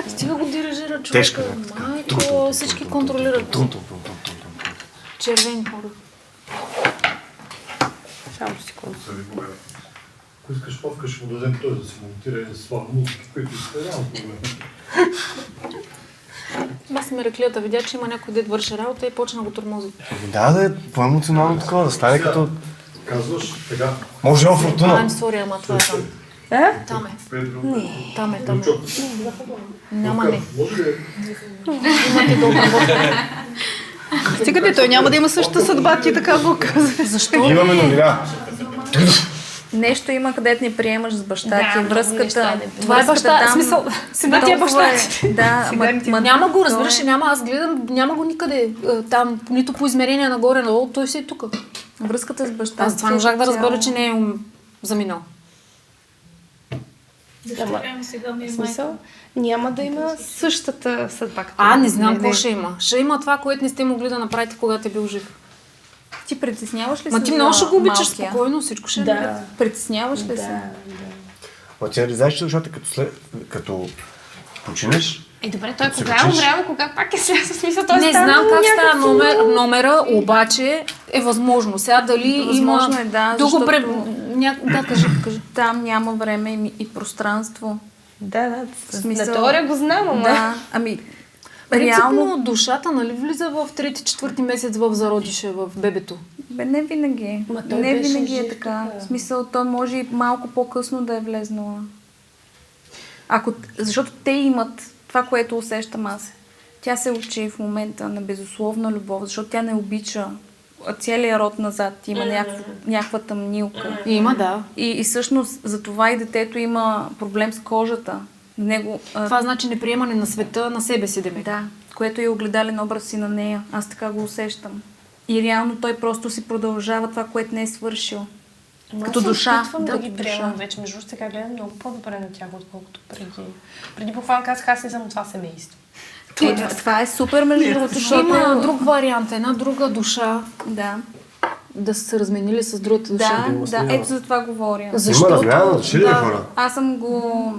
Стига го дирижира човека. Тежка е така. Майко, всички контролират. Червени хора. Само секунда. Ако искаш Павка, ще му дадем той да си монтира своя музика, които иска реално проблем. Аз ме реклията, видя, че има някой дед върши работа и почна го тормози. Да, е по-емоционално такова, да стане като... Казваш, сега, Може в Фортуна. I'm sorry, ама това е там. Там е. Педро, Там е. Лучок. Няма не. Може ли? Имате да обработвате. Стигате, той няма да има същата съдба, ти така го каза. Защо? Имаме новина. Нещо има, където не приемаш с баща ти. много неща Връзката. не- Това е баща, там в смисъл, сина ти е толкова баща ти. Да, Няма го, разбираш, няма. Аз гледам, няма го никъде там, нито по измерение нагоре-надолу, той си е тук. връзката с баща Аз това не можах да разбера, че не е заминал. В смисъл, няма да има същата съдба. Не знам какво ще има. Ще има това, което не сте могли да направите, когато е бил жив. Ти притесняваш ли се? Ма ти много ще го обичаш малкия? спокойно, всичко ще е наред. Притесняваш ли се? Ма ти нали знаеш, че душата като починеш, Добре, той кога е умрял, кога пак е слязъл, в смисъл, той Не знам как става номера, обаче е възможно. Сега дали Възможно има... е, да, Да, кажи. Там няма време и пространство. Да, смисъл... на теория го знам, ама... Да, ами... Реално душата, нали, влиза в 3-4 месец в зародише, в бебето? Не винаги. Не винаги е така. В смисъл, той може и малко по-късно да е влезнала. Защото те имат това, което усещам аз. Тя се учи в момента на безусловна любов, защото тя не обича целият род назад. Има някаква тъмнилка. Има, да. И всъщност за това и детето има проблем с кожата. Това значи неприемане на света, на себе си, демек. Да, което е огледален образ си на нея. Аз така го усещам. И реално той просто си продължава това, което не е свършил. Като душа. Да ги приемам вече. Между другото, сега гледам много по-добре на тях, отколкото преди. Преди буквално казах, аз не съм от това семейство. Това е супер, между другото, защото... Има друг вариант, една друга душа. Да. Да са се разменили с другата душа. Да, ето за това говоря. Има размяна на души ли, хора? Аз съм го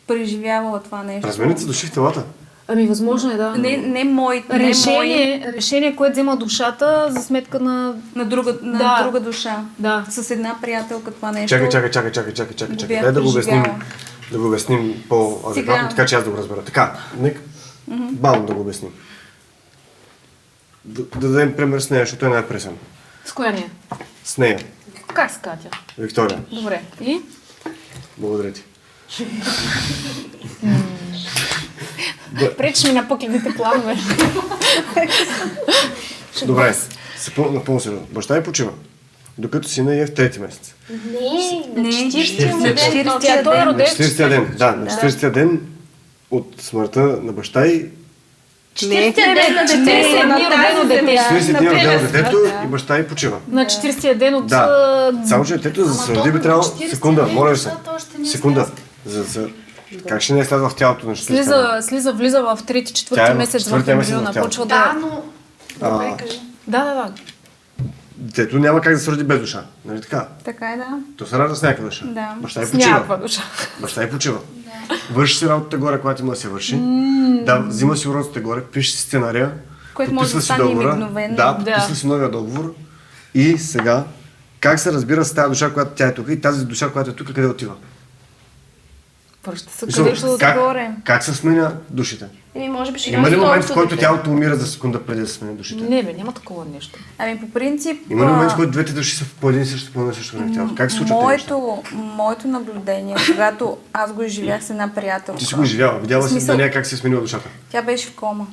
преживявала това нещо. Разменят се души в телата? Ами възможно е, да. Не мой. Решение, което взема душата за сметка на друга душа. Да. С една приятелка това нещо. Чакай. Дай да го обясним по-адекватно, така че аз да го разбера. Така, нека бавно да го обясним. Да дадем пример с нея, защото е най-пресен. С коя не? С нея. Как с Катя? Виктория. Добре. И? Благодаря ти. Пречи ми на пъклените планове. Добре, напълно сериозно. Баща ми почива, докато сина е в 3-ти месец. Не, на 40-тия ден. Той е роден. 40-тия ден, да. На 40-тия ден от смъртта на баща й 40-тия ден на дете. 40 дни родено дете. 40 дни родено детето и баща й почива. На 40-тия ден от... Да, само че детето за да се роди би трябвало... Секунда, моля ви се. Секунда. Как ще не е слязла в тялото на 40-тия? Влиза в 3-4 месец в ембриона. Почва да, но... Добре, кажи. Да. Детето няма как да се роди без душа, нали така? Така е, да. То се ражда с някаква душа. Да. Баща й С почива. някаква душа. Баща й почива. Върши си работата горе, когато има да се върши. Да, взима си уроците горе, пише си сценария. Което може да стане мигновено. Да, подписва си новия договор. И сега, как се разбира с тази душа, която тя е тук и тази душа, която е тук, къде отива? Връща се където отгоре. Как се сменя душите? Може би ще има ли момент, в който тялото умира за секунда преди да се сменя душите? Не бе, няма такова нещо. Ами по принцип... Има ли момент, в който двете души са по един и същи време в тялото? Как се случва тези Моето наблюдение, когато аз го изживях с една приятелка. Ти си го изживяла? Видяла си за нея как се е сменила душата? Тя беше в кома.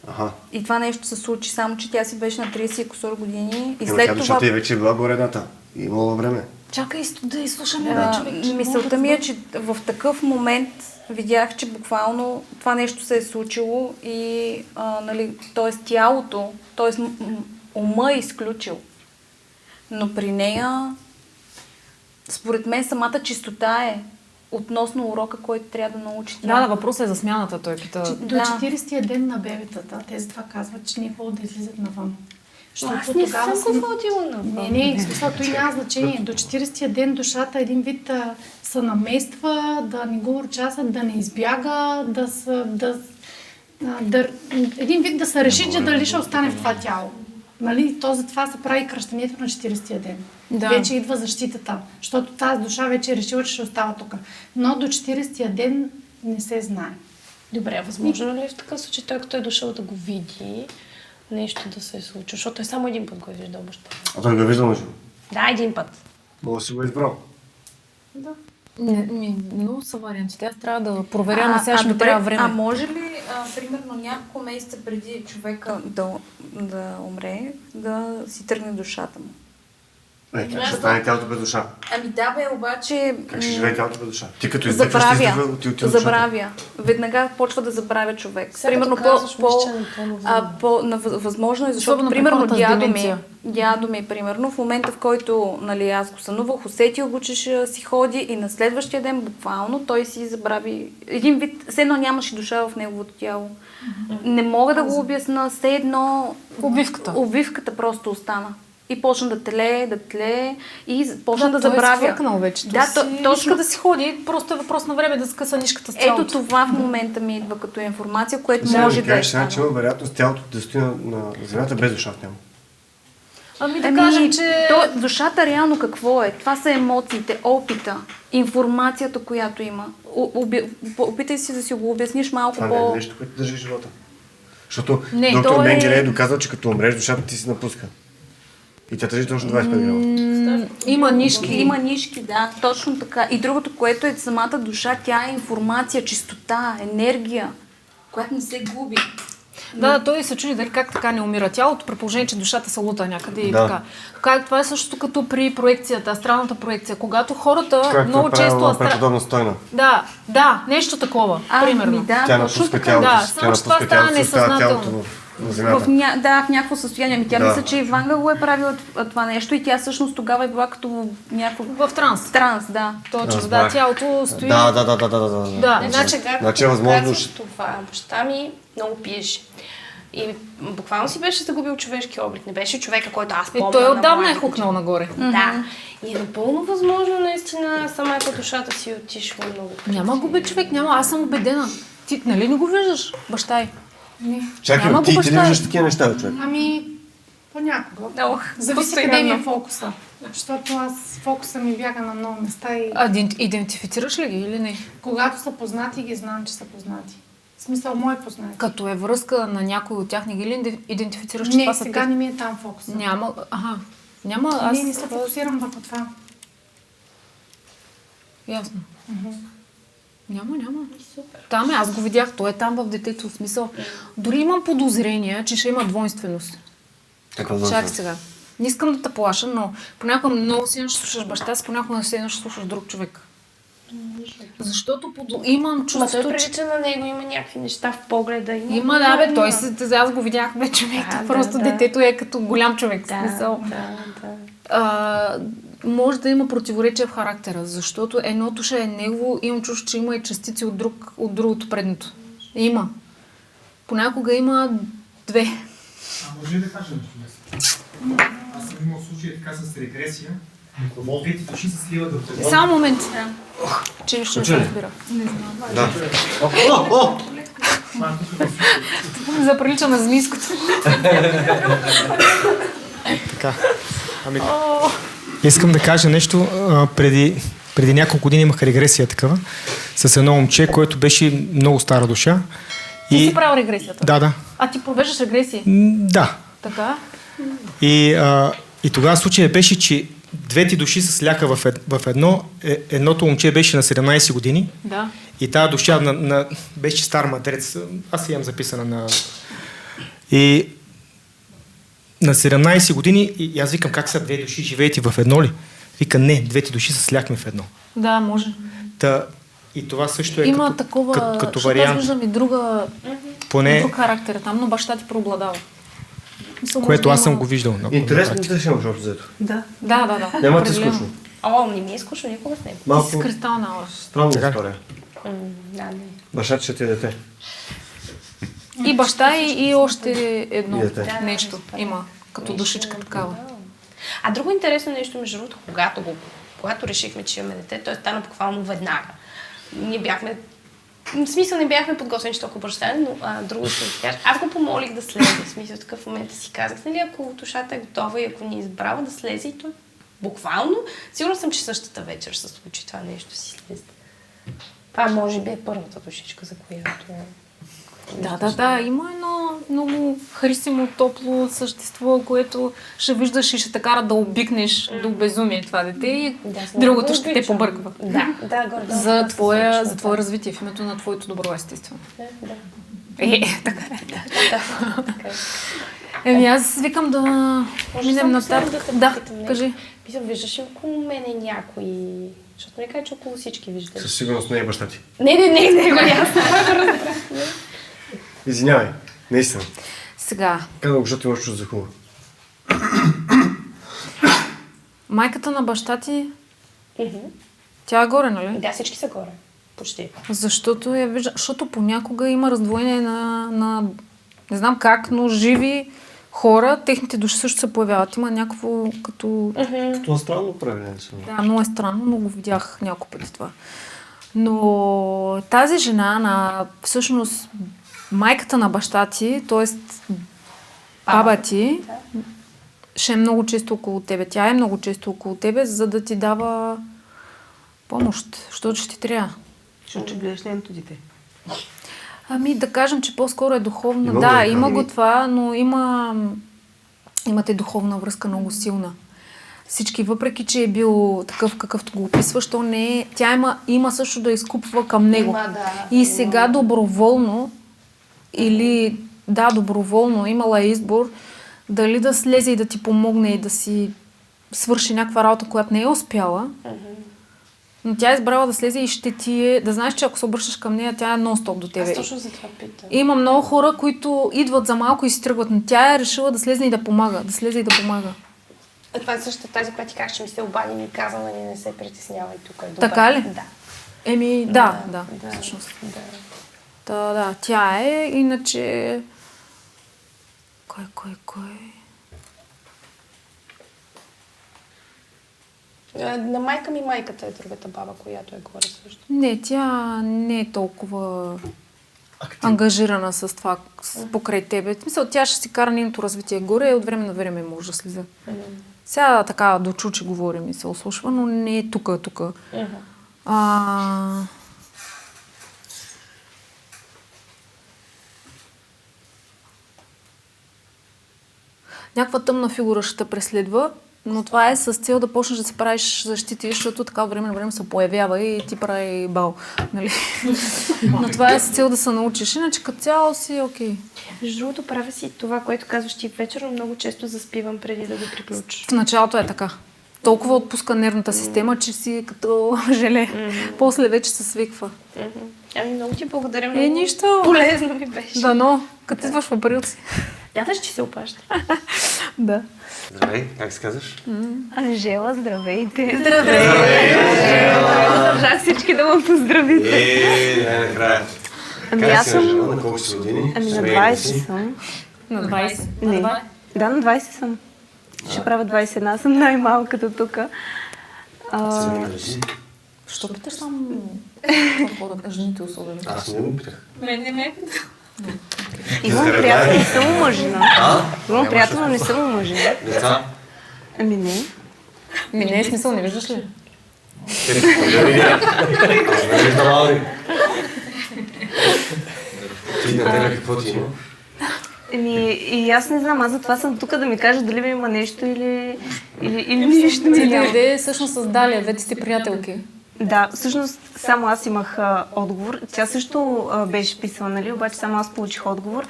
Аха. И това нещо се случи, само че тя си беше на 30 и кусор години. И след това... Душата й вече е била горе едната. И имала време. Чакай да изслушаме вече. Мисълта ми е, че в такъв момент видях, че буквално това нещо се е случило и т.е. тялото, т.е. ума е изключил. Но при нея, според мен, самата чистота е относно урока, който трябва да научи. Да, въпросът е за смяната, той пита. До 40-тия ден на бебетата, тези това казват, че не е хубаво да излизат навън. Аз не съм го водила навън. Не, в смисъл, той няма значение. До 40-тия ден душата един вид се намества, да не го урчасат, да не избяга, един вид да се реши, че дали ще остане в това тяло. Нали? То затова се прави кръщението на 40-тия ден. Да. Вече идва защитата, защото тази душа вече е решила, че ще остава тук. Но до 40-тия ден не се знае. Добре, възможно ли в такъв случай, той като е дошъл да го види, нещо да се е случило? Защото е само един път го е виждал баща. А той го е виждал нещо? Да, един път. Мога да си го избрал. Да. Много са вариантите. Аз трябва да проверя, но сега ще ми трябва време. А може ли, примерно, няколко месеца преди човека да умре, да си тръгне душата му? Как ще стане тялото без душа? Ами да бе, обаче... Как ще живее тялото без душа? Ти като издъхваш, ти издъхва от душата. Забравя. Веднага почва да забравя човек. Примерно възможно е, защото примерно дядо ми, примерно, в момента, в който аз го сънувах, усетил го, че ще си ходи и на следващия ден буквално той си забрави. Един вид, все едно нямаше душа в неговото тяло. Не мога да го обясна, все едно... Обвивката. Обвивката просто остана. И почна да тлее и почна да той забравя. е свъркнал вече. Да, Точно да си ходи, просто е въпрос на време да скъса нишката с цялото. Ето това в момента ми идва като информация, което Сега може да да е кажеш, че станало. има вероятност тялото да стои на земята без душа в него. Ами да кажем, че... Душата реално какво е? Това са емоциите, опита, информацията, която има. Опитай си да си го обясниш малко Това не е по... нещо, което държи живота. Защото Не, доктор то е- Менгеле е доказал, че като умреш, душата ти се напуска. И тя тежи точно 25 грама. Има нишки. Има нишки, да, точно така. И другото, което е самата душа, тя е информация, чистота, енергия, която не се губи. Да, той се чуди дали как така не умира тялото, при положение, че душата се лута някъде и Да. така. Това е също като при проекцията, астралната проекция. Когато хората Както много е често... правила преподобна Стойна. Да, нещо такова, примерно. Да, Тя точно напуска така. тялото Да, си. Тя само че това напуска става тялото си, остава несъзнателно. тялото на земята. В някакво състояние. Тя Да. мисля, че Иванга го е правила това нещо и тя всъщност тогава е била като в някакво... В транс. Транс, да. Точно, да, Разбрах. тялото стои... Да. Да, Значи, Значи е възможно. това. Баща ми много пиеше. И буквално си беше загубил човешки облик. Не беше човека, който аз И помня. той на отдавна е младите хукнал нагоре. Да. И е напълно възможно, наистина, самата душата си отишла много. Няма губи човек, няма. Аз съм убедена. Ти нали не го виждаш, баща й? Чакай, Няма ти го ли баща. виждаш такива неща, бе, човек? Ами, понякога. Ох, Зависи къде ми е фокуса. Защото аз фокуса ми бяга на много места и Идентифицираш ли ги или не? когато са познати, ги знам, че са познати. В смисъл, мои познати. Като е връзка на някой от тях, не ги ли идентифицираш, че Не, това са сега те? не ми е там фокуса. Няма, няма, аз... Не, не се фокусирам върху това. Ясно. Няма. Супер. Там е, аз го видях, той е там в детето, в смисъл. Дори имам подозрение, че ще има двойственост. Каква Чакай сега. Не искам да те плаша, но понякога много силно ще слушаш баща си, понякога силно ще слушаш друг човек. Защото имам Ма той чувството, че... прилича на него, има някакви неща в погледа. Има, да, бе, той се, аз го видях, бе, човек. Да, Просто да. детето е като голям човек. в Да, смисъл. да. Може да има противоречие в характера, защото едното ще е негово, имам чувство, че има и частици от другото предното. Има. Понякога има две. А може ли да кажа нещо? Аз съм имал случай така с регресия, двете души се сливат в едно. Само момент. Че нищо не се разбира. Не знам. Да. Заприлича на змийското. Така. Ами, искам да кажа нещо. Преди няколко години имах регресия такава с едно момче, което беше много стара душа. Ти си правил регресията? Да. А ти провеждаш регресии? Да. Така? И тогава случая беше, че двете души се сляха в едно. Едното момче беше на 17 години. Да. И тази душа беше стар мадрец. Аз имам записана на... И на 17 години, и аз викам, как са две души, живеете в едно ли? Вика, не, двете души се сляхме в едно. Да, може. И това също е има такова, като вариант. Аз виждам и друг характер там, но баща ти преобладава. Което аз съм го виждал. Интересно да ще имаш общо взето. Да. Няма ти скучно. Не ми е скучно никога с него. Малко с кристална аура. странна история. Да, не. Баща ще ти е дете. И баща и още едно дете. нещо има, като душичка такава. А друго интересно нещо, между другото, когато решихме, че имаме дете, той стана буквално веднага. Ние бяхме, в смисъл не бяхме подготвени, че толкова баща, но друго ще ви кажа. Аз го помолих да слезе, в смисъл в такъв момент си казах, нали, ако душата е готова и ако ни е избрала да слезе и той буквално, сигурна съм, че същата вечер ще се случи това нещо си слезе. Това може би е първата душичка, за която... Да, има едно много харисимо, топло същество, което ще виждаш и ще те кара да обикнеш до безумие това дете и другото ще те побърква. Да, за твое развитие в името на твоето добро естествено. Така е. Аз викам да минем нататък. Да, кажи. Виждаш ли около мене някой... Защото не кажа, че около всички виждаш. Със сигурност не е баща ти. Не го ясно. Извинявай, наистина. Сега. Казвам, защото имаш чувство за хубаво. Майката на баща ти, тя е горе, нали? Да, всички са горе. Почти. Защото понякога има раздвоение на не знам как, но живи хора, техните души също се появяват. Има някакво като... Като странно управление. Да, много е странно, но го видях няколко пъти това. Но тази жена на всъщност майката на баща ти, т.е. баба ти, ще е много често около тебе. Тя е много често около тебе, за да ти дава помощ, защото ще ти трябва. Защото ще гледаш нейното дете. Ами да кажем, че по-скоро е духовна. Има го това, но имате духовна връзка много силна. Всички, въпреки че е бил такъв, какъвто го описваш, то не е... Тя има също да изкупва към него. И сега доброволно доброволно имала избор дали да слезе и да ти помогне и да си свърши някаква работа, която не е успяла. Но тя е избрала да слезе и ще ти е... Да знаеш, че ако се обръщаш към нея, тя е нон-стоп до тебе. Аз точно за това питам. Има много хора, които идват за малко и си тръгват, но тя е решила да слезе и да помага. Да слезе и да помага. Това е същата тази, която ти казах, че ми се обади и ми каза, нали, не се притеснявай тук. Така ли? Да. Да, всъщност. Да, тя е, иначе... Кой? На майка ми майката е другата баба, която е горе също. Не, тя не е толкова ангажирана с това покрай тебе. В смисъл, тя ще си кара нейното развитие горе и от време на време може да слиза. Сега така до чуче говорим и се ослушва, но не е тук. Някаква тъмна фигура ще те преследва, но това е с цел да почнеш да си правиш защити, защото така от време на време се появява и ти прави бал. Нали? Но това е с цел да се научиш, иначе като цяло си окей. Между другото, правя си това, което казваш ти вечерно, много често заспивам преди да го приключа. В началото е така. Толкова отпуска нервната система, че си като желе. После вече се свиква. Ами много ти благодаря. Много нищо. Полезно ми беше. Дано, като идваш в априлци. Мяташ, че се обажда. Да. Здравей, как се казваш? Анжела, здравейте. Държах всички да ме поздравите. Накрая. Ами аз съм... На колко си години? Ами на 20 съм. На 20? Не. Да, на 20 съм. Ще правя 21, съм най-малката тук. Що питаш само хората, жените особено? Аз не го питах. Не ме питах. Имам приятел, не съм омъжена. Имам приятел, но не съм омъжена. Деца? Ами не. Не е смисъл, не виждаш ли? Не виждам Аури. Ти на тебе какво ти има? И аз не знам, аз затова съм тук да ми кажа дали ми има нещо или нищо ми няма. Ти дойде всъщност с Далия, двете сте приятелки. Да, всъщност само аз имах отговор. Тя също беше писала, нали, обаче само аз получих отговор.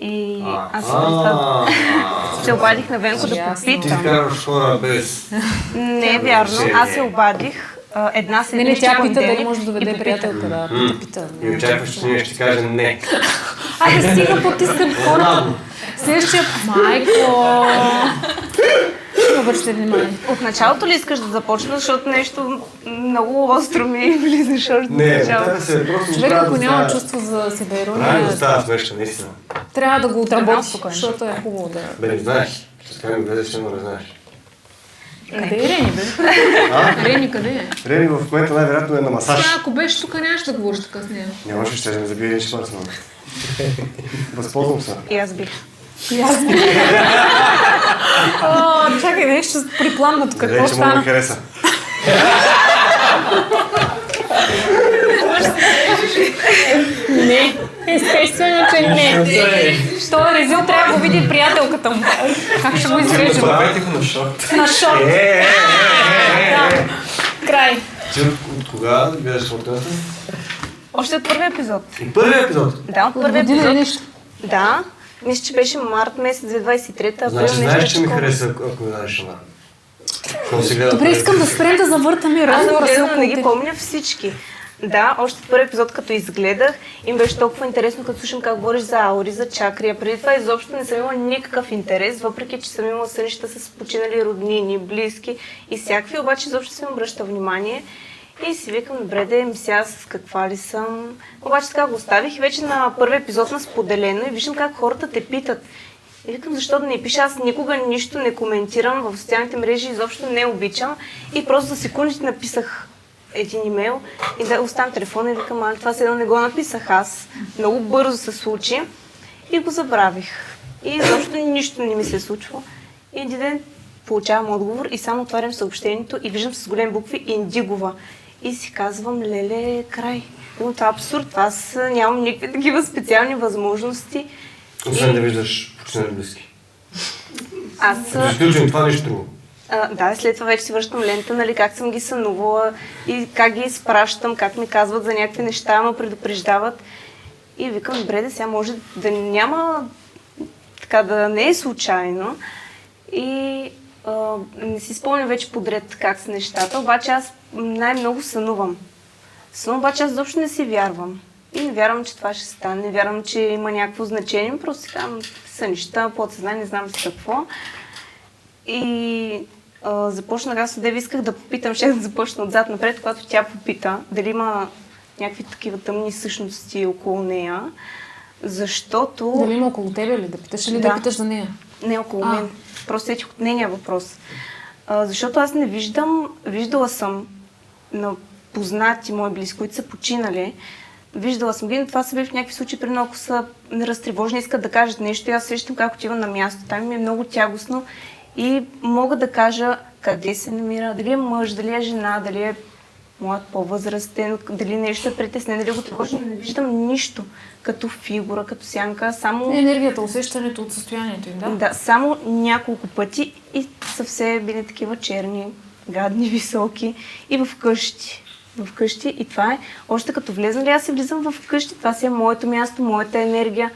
И аз се обадих на Венко да попитам. Ти вкарваш хора без... Не е вярно, аз се обадих една седмична Не, тя пита дали може да доведе приятелка, да. Пита. И очакваш, че ние ще кажем не. Абе, стига потискам хората. Следващия... Майко! Обръщате внимание. От началото ли искаш да започна, защото нещо много остро ми влизаш още в началото? Човек, ако няма чувство за себеирония... Правилно става смешно, наистина. Трябва да го отработиш, защото е хубаво да... Бе, не знаеш. Ще скажем, влезеш, но не знаеш. Къде е Рени, бе? Рени къде е? Рени в момента най-вероятно е на масаж. Ако беше тук, нямаше да говориш така с нея. Нямаше, ще ме забие един шпарс, но... Възползвам се. И аз бих. Чакай, нещо припламнато. Какво стана? Рече му хареса. Не, естествено, че не. Той Резил трябва да го види приятелката му. Как ще го изрежем? Добавете го на шорт. На шорт. Край. Ти от кога гледаш шортовете? Още от първия епизод. Първият епизод? Да, от първия епизод. Да. Мисля, че беше март месец 2023-та. Значи знаеш, че ми хареса, ако ми дадеш шана. Добре, искам да спрем да завъртаме разговора. Аз не ги помня всички. Да, още в първи епизод, като изгледах, им беше толкова интересно, като слушам как говориш за аури, за чакри. Преди това изобщо не съм имала никакъв интерес, въпреки че съм имала сънища с починали роднини, близки и всякакви, обаче изобщо съм обръща внимание. И си викам, добре, да им сега с каква ли съм. Обаче така го оставих и вече на първи епизод на споделено и виждам как хората те питат. И викам, защо да не пиша? Аз никога нищо не коментирам в социалните мрежи, изобщо не обичам. И просто за секунди написах един имейл и да оставям телефона и викам, това сега не го написах аз. Много бързо се случи и го забравих. И изобщо нищо не ми се случва. И един ден получавам отговор и само отварям съобщението и виждам с големи букви Индигова. И си казвам, леле, край. Но това е абсурд. Аз нямам никакви такива специални възможности. Освен да виждаш починали близки. Аз... Изключвам това нещо друго. Да, след това вече си връщам лента, нали, как съм ги сънувала и как ги изпращам, как ми казват за някакви неща, ме предупреждават. И викам, добре, да сега може да няма, така да не е случайно. И не си спомням вече подред как са нещата, обаче аз най-много сънувам. Сънувам, обаче аз изобщо не си вярвам. И не вярвам, че това ще стане, не вярвам, че има някакво значение, просто си казвам, сънища, подсъзнание, не знам си какво. И започнах, аз отдеве исках да попитам, ще да започна отзад напред, когато тя попита дали има някакви такива тъмни същности около нея, защото... Дали има около тебе ли? Да питаш или да питаш за нея? Не около мен. Просто етих от нейния въпрос. Защото аз не виждала съм на познати мои близки, които са починали, виждала съм ги, но това са били в някакви случаи, при много са неразтревожни, искат да кажат нещо и аз сещам как отивам на място. Там ми е много тягостно и мога да кажа къде се намира, дали е мъж, дали е жена, дали е млад, по-възрастен, дали нещо е притеснен, дали го тревожи, не виждам нищо като фигура, като сянка, само... Енергията, усещането от състоянието им, да? Да, само няколко пъти и са все били такива черни, гадни, високи и в къщи и това е. Още като влезнали, аз си влизам в къщи, това си е моето място, моята енергия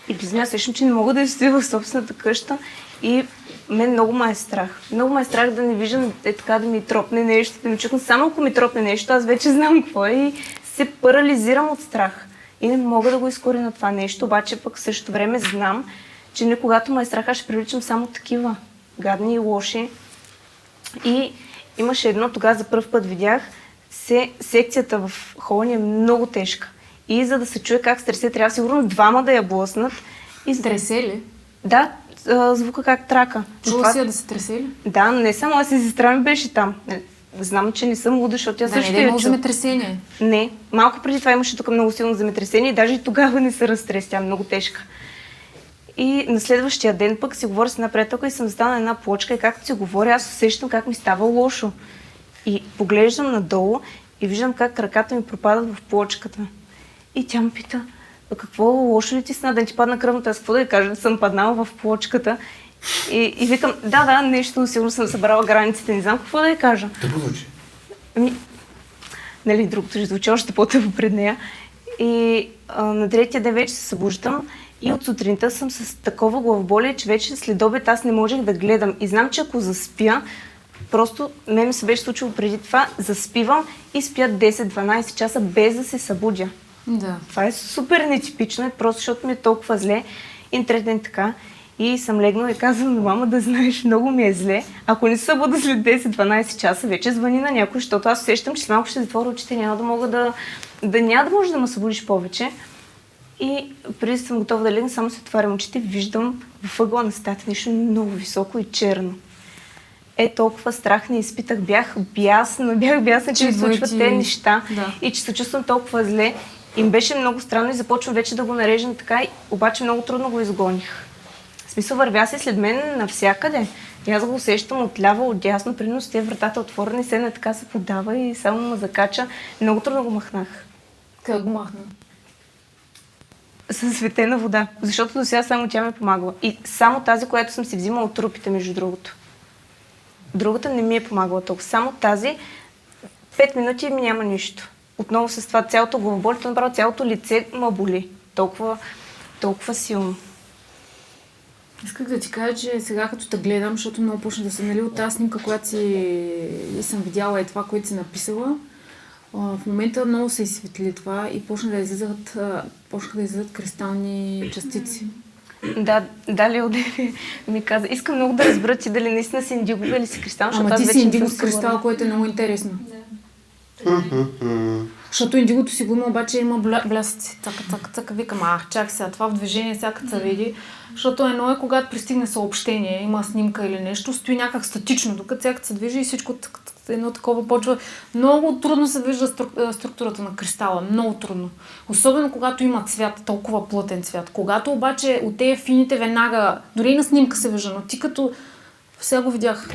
и влизам, аз сещам, че не мога да стоя в собствената къща и мен много ме е страх. Много ме е страх да не виждам така да ми тропне нещо, да ми чукна. Само ако ми тропне нещо, аз вече знам какво е и се парализирам от страх. И не мога да го изкорена това нещо, обаче пък в същото време знам, че не когато ме е страх, аз ще привличам само такива гадни и лоши. И имаше едно, тогава за първ път видях, секцията в хола ни е много тежка. И за да се чуе как стресе, трябва сигурно двама да я блъснат. Тресе ли? Да, звука как трака. Чула си я да се тресе ли? Да, но не само аз и сестра ми беше там. Знам, че не съм луда, защото тя също е имало земетресение. Не, малко преди това имаше тук много силно земетресение и даже и тогава не се разтресе, тя е много тежка. И на следващия ден пък си говоря с една приятелка и съм застана на една плочка и както си говоря, аз усещам как ми става лошо. И поглеждам надолу и виждам как краката ми пропадат в плочката. И тя ме пита, какво лошо ли ти сна, да не ти падна кръвната, аз какво да я кажа, да съм паднала в плочката. И викам, да, нещо, сигурно съм събрала границите, не знам какво да я кажа. Тъпо звучи. Нали, другото ще звучи още по-тъпо пред нея. И на третия ден вече се събуждам и от сутринта съм с такова главоболие, че вече след обед аз не можех да гледам. И знам, че ако заспя, просто мен ми се беше случило преди това, заспивам и спя 10-12 часа без да се събудя. Да. Това е супер нетипично, просто защото ми е толкова зле. И трети ден така. И съм легнала и казвам на мама, да знаеш, много ми е зле. Ако не се събуда след 10-12 часа, вече звъни на някой, защото аз усещам, че малко ще затворя очите, няма да мога няма да можеш да ме събудиш повече. И преди съм готова да легна, само се отварям очите, виждам в ъгъла на стаята нещо много високо и черно. Толкова страх не изпитах, бях бясна, че ми случват тези неща и че се чувствам толкова зле. И ми беше много странно и започвам вече да го нареждам така, обаче много трудно го изгоних. В смисъл, вървя се след мен навсякъде. И аз го усещам отляво, отдясно, примерно с тези вратата отворени, седна така се подава и само ме закача. Много трудно го махнах. Как го махна? Със светена вода, защото до сега само тя ме помагала. И само тази, която съм си взимала от трупите, между другото. Другата не ми е помагала толкова. Само тази 5 минути ми няма нищо. Отново с това цялото главоболие, направо цялото лице ме боли. Толкова силно. Исках да ти кажа, че сега като те гледам, защото много почна да се нали от тази снимка, която съм видяла това, което си написала. В момента много се изсветли това и почнаха да излизат кристални частици. Да, Лео ми каза, искам много да разбера ти дали наистина си индигове или си кристал, защото ти аз си вече индиго с кристал, което е много интересно. Защото индигото си го има, обаче има блясъци. Цака, викам, чак сега, това в движение сега като се види. Защото едно е, когато пристигне съобщение, има снимка или нещо, стои някак статично, докато сега се движи и всичко едно такова почва. Много трудно се вижда структурата на кристала, много трудно. Особено когато има цвят, толкова плътен цвят. Когато обаче от тези фините веднага, дори и на снимка се вижда, но ти като сега го видях.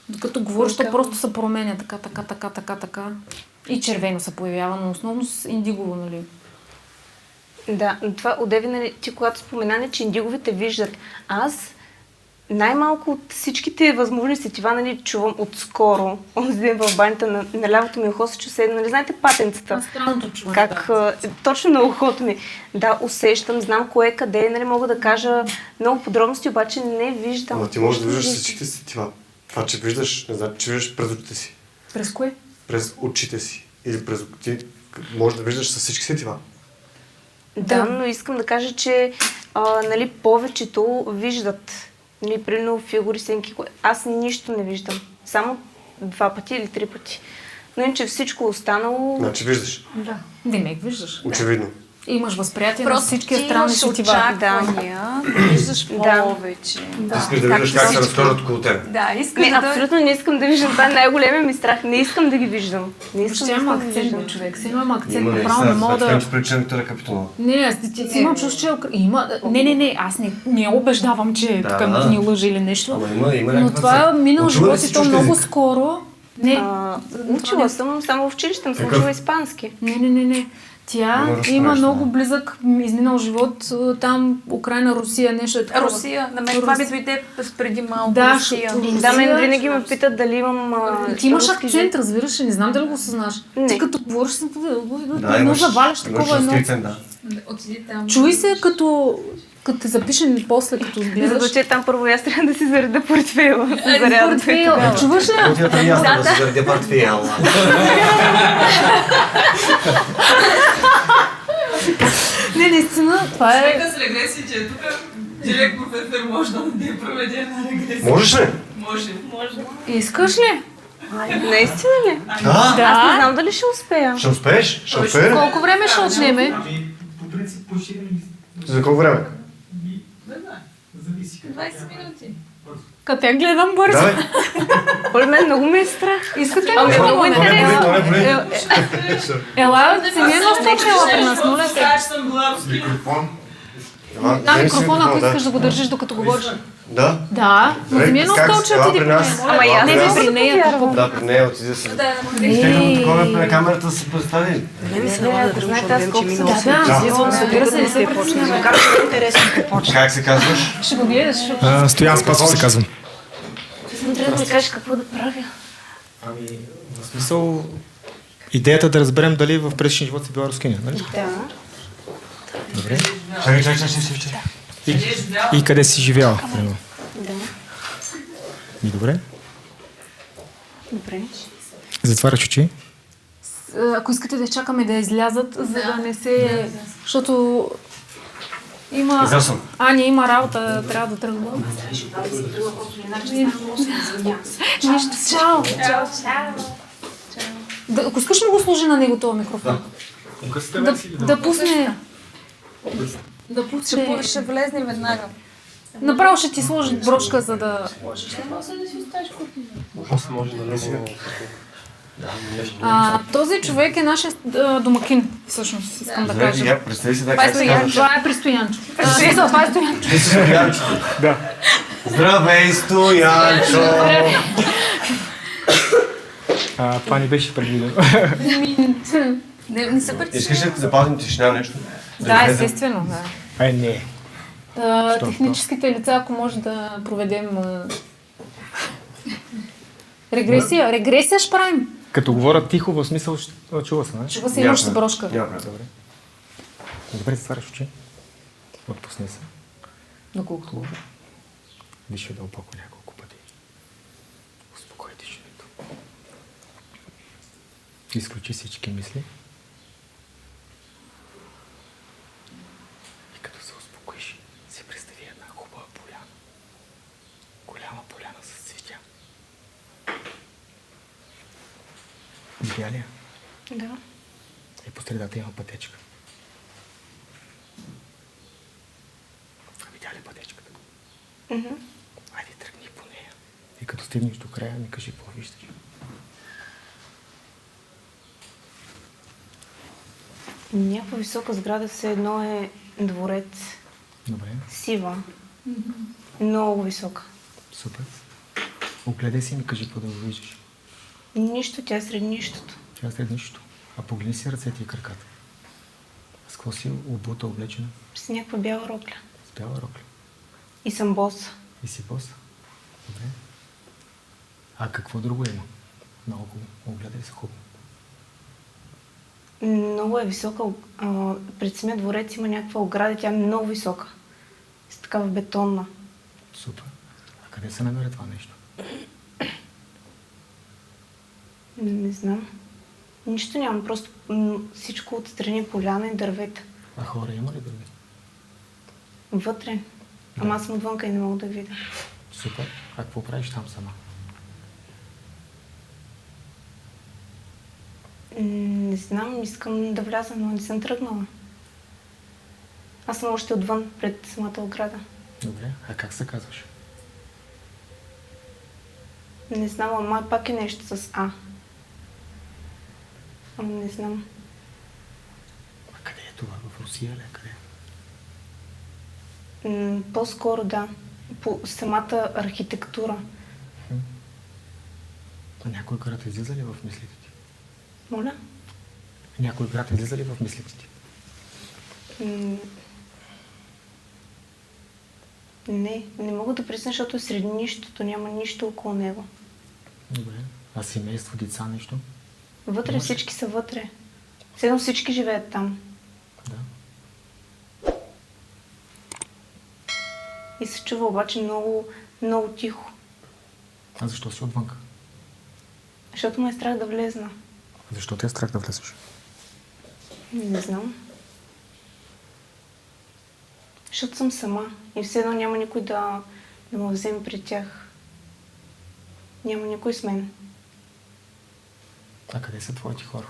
Докато говориш, то просто се променя така. И червено се появява, но основно с индигово, нали? Да, но това одеви, нали, ти когато споменане, че индиговите виждат. Аз най-малко от всичките възможни сетива, нали, чувам отскоро. Онзи ден в банята на лявото ми ухо се чу седно, нали, знаете патенцата? Странното чувам. Как точно на ухото ми. Да, усещам, знам кое къде, нали, мога да кажа много подробности, обаче не виждам. Ама ти можеш да виждаш всичките сетива. Това, че виждаш, не знам, че виждаш през очите си. През кое? През очите си. Или през ти можеш да виждаш със всички сетива. Да, но искам да кажа, че нали, повечето виждат. Нали, примерно фигури, сенки. Аз нищо не виждам. Само 2 пъти или 3 пъти. Но иначе всичко останало... Значи виждаш. Да. Демек виждаш. Очевидно. Имаш възприятие на Просто всички ти странни имаш сетива. очаквания, виждаш повече. Искаш да виждаш как се разхождат около теб. Да, искаш Не, абсолютно не искам да виждам. Това е най-големия ми страх. Не искам да ги виждам. Не искам Ще има да ги акцент, виждам. човек. Си имам акцент, Има направо не мога да... причина Виктория Капитонова. Не, аз ти имам чувство, че има... Не, аз не обеждавам, че тук ни лъжи или нещо. Ама има Но това е минал живот и то много скоро. Не, Учила съм, само в училище съм учила испански. Не. Тя има много близък изминал живот там, Украйна, Русия, нещо е такова. Русия, на мен това ми дойде преди малко. Да, Русия. Да, мен винаги ме питат дали имам... Ти имаш руски акцент, разбираш ли? Не знам дали го съзнаш. Не. Ти като говориш, едно заваляш такова едно. Отиди там. Чуй се като те запишем после, като гледаш. За да че там първо аз трябва да си зареда портфейла. Портфейл. Чуваш ли? Отида при ясно да се заради портфейл. Не, наистина, това е... Човека с регресия, че е тук, директно в ефир може да не проведе една регресия. Можеш ли? Може. Искаш ли? Наистина ли? Да. Аз не знам дали ще успея. Ще успееш? Ще успееш? Колко време ще отнеме? По принцип, почти За колко време? 20 минути. Като я гледам бързо. Давай. Оле, мен много ме е страх. Искате ли? Ами, много Не боли. Ела, си не е ела при нас, моля се. Аз съм била руски. Микрофон. Да, микрофона, ако искаш да го държиш докато говориш. Да. Да, но си ми едно столче отиди при нея. Ама и аз Не, не не, при нея. Да, при нея отиде с... Стегам такова на камерата се представи. Не ми се налага да държа, защото вем, че минало Да, разбира се, не се почне. Как ще е интересно какво почне. Как се казваш? Ще го гледаш. Стоян Спасов се казвам. Трябва да ми кажеш какво да правя. Ами, в смисъл, идеята е да разберем дали в предишния живот си била рускиня, нали? Да. Добре. Чакай. И къде си живяла, примерно? Да. И добре. Добре. Затваряш очи. Ако искате да чакаме да излязат, за да не се... Защото има... Излял съм. Аня има работа, трябва да тръгва. Нищо, чао! Ако искаш да го сложи на него този микрофон. Да пусне... Да пусне... Ще влезне веднага. Направо ще ти сложи брошка, за да... Този човек е нашия домакин, всъщност, искам да кажа. Представи си Това е Стоянчо. Това е при Стоянчо. Това е Стоянчо. Да. Здравей, Стоянчо! Това ни беше предвидено. Не се притесняй. Искаш ли да запазим тишина нещо? Да, естествено, да. Не. Техническите лица, ако може да проведем регресия. Регресия ще правим. Като говоря тихо, в смисъл, чува се, не? Чува се, имаш с брошка. Добре. Добре, затваряш очи. Отпусни се. Доколко? Дишай дълбоко няколко пъти. Успокой дишането. Изключи всички мисли. И като се успокоиш, си представи една хубава поляна. Голяма поляна с цветя. Видя ли я? Да. И по средата има пътечка. Видя ли пътечката? Айде, тръгни по нея. И като стигнеш до края, ми кажи какво виждаш. Някаква висока сграда, все едно е дворец. Добре. Сива. Много висока. Супер. Огледай си и ми кажи какво да го виждаш. Нищо, тя е сред нищото. Тя е сред нищото. А погледни си ръцете и краката. С какво си обута, облечена? С някаква бяла рокля. С бяла рокля. И съм боса. И си боса. Добре. А какво друго има? Наоколо. Огледай се хубаво. Много е висока. Пред самия дворец има някаква ограда, тя е много висока. С такава бетонна. Супер. А къде се намира това нещо? Не знам. Нищо няма, просто всичко отстрани поляна и дървета. А хора има ли други? Вътре. Да. Ама аз съм отвънка и не мога да видя. Супер. А какво правиш там сама? Не знам, искам да вляза, но не съм тръгнала. Аз съм още отвън, пред самата ограда. Добре. А как се казваш? Не знам, ама пак е нещо с А. Ама не знам. А къде е това? В Русия ли? Къде? По-скоро да. По самата архитектура. А някой град излиза ли в мислите ти? Моля? Някой град излиза ли в мислите ти? Не мога да призна, защото е сред нищото, няма нищо около него. Добре. А семейство, деца, нещо? Вътре Имаш? всички са вътре. Седно всички живеят там. Да. И се чува обаче много, много тихо. А защо си отвънка? Защото ме е страх да влезна. Защо те е страх да влезеш? Не знам. Защото съм сама и все едно няма никой да ме вземе при тях. Няма никой с мен. А къде са твоите хора?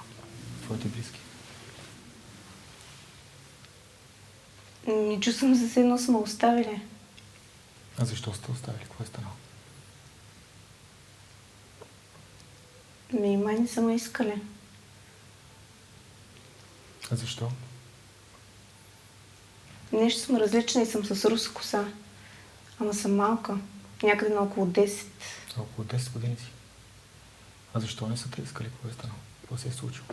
Твоите близки? Чувствам се, все едно са ме оставили. А защо сте оставили? Какво е станало? Май не са ме искали. А защо? Нещо съм различна и съм с руса коса. Ама съм малка. Някъде на около 10. Около 10 години си. А защо не са те искали? Какво е станало? Какво се е случило?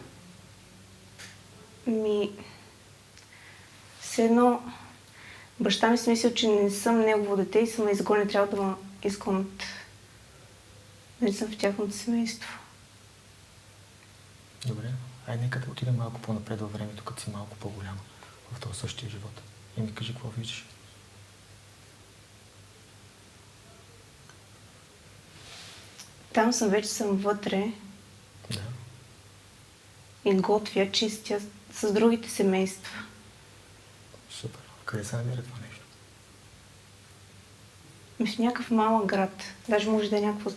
Все едно баща ми си мисля, че не съм негово дете и съм ме изгони. Трябва да ме изгонят. Да не съм в тяхното семейство. Добре. Айде нека да отидем малко по-напред във времето, като си малко по-голяма в този същия живот. И ми кажи какво виждаш. Там вече съм вътре. Да. И готвя, чистя с другите семейства. Супер. Къде се намира това нещо? В някакъв малък град. Даже може да е някакво...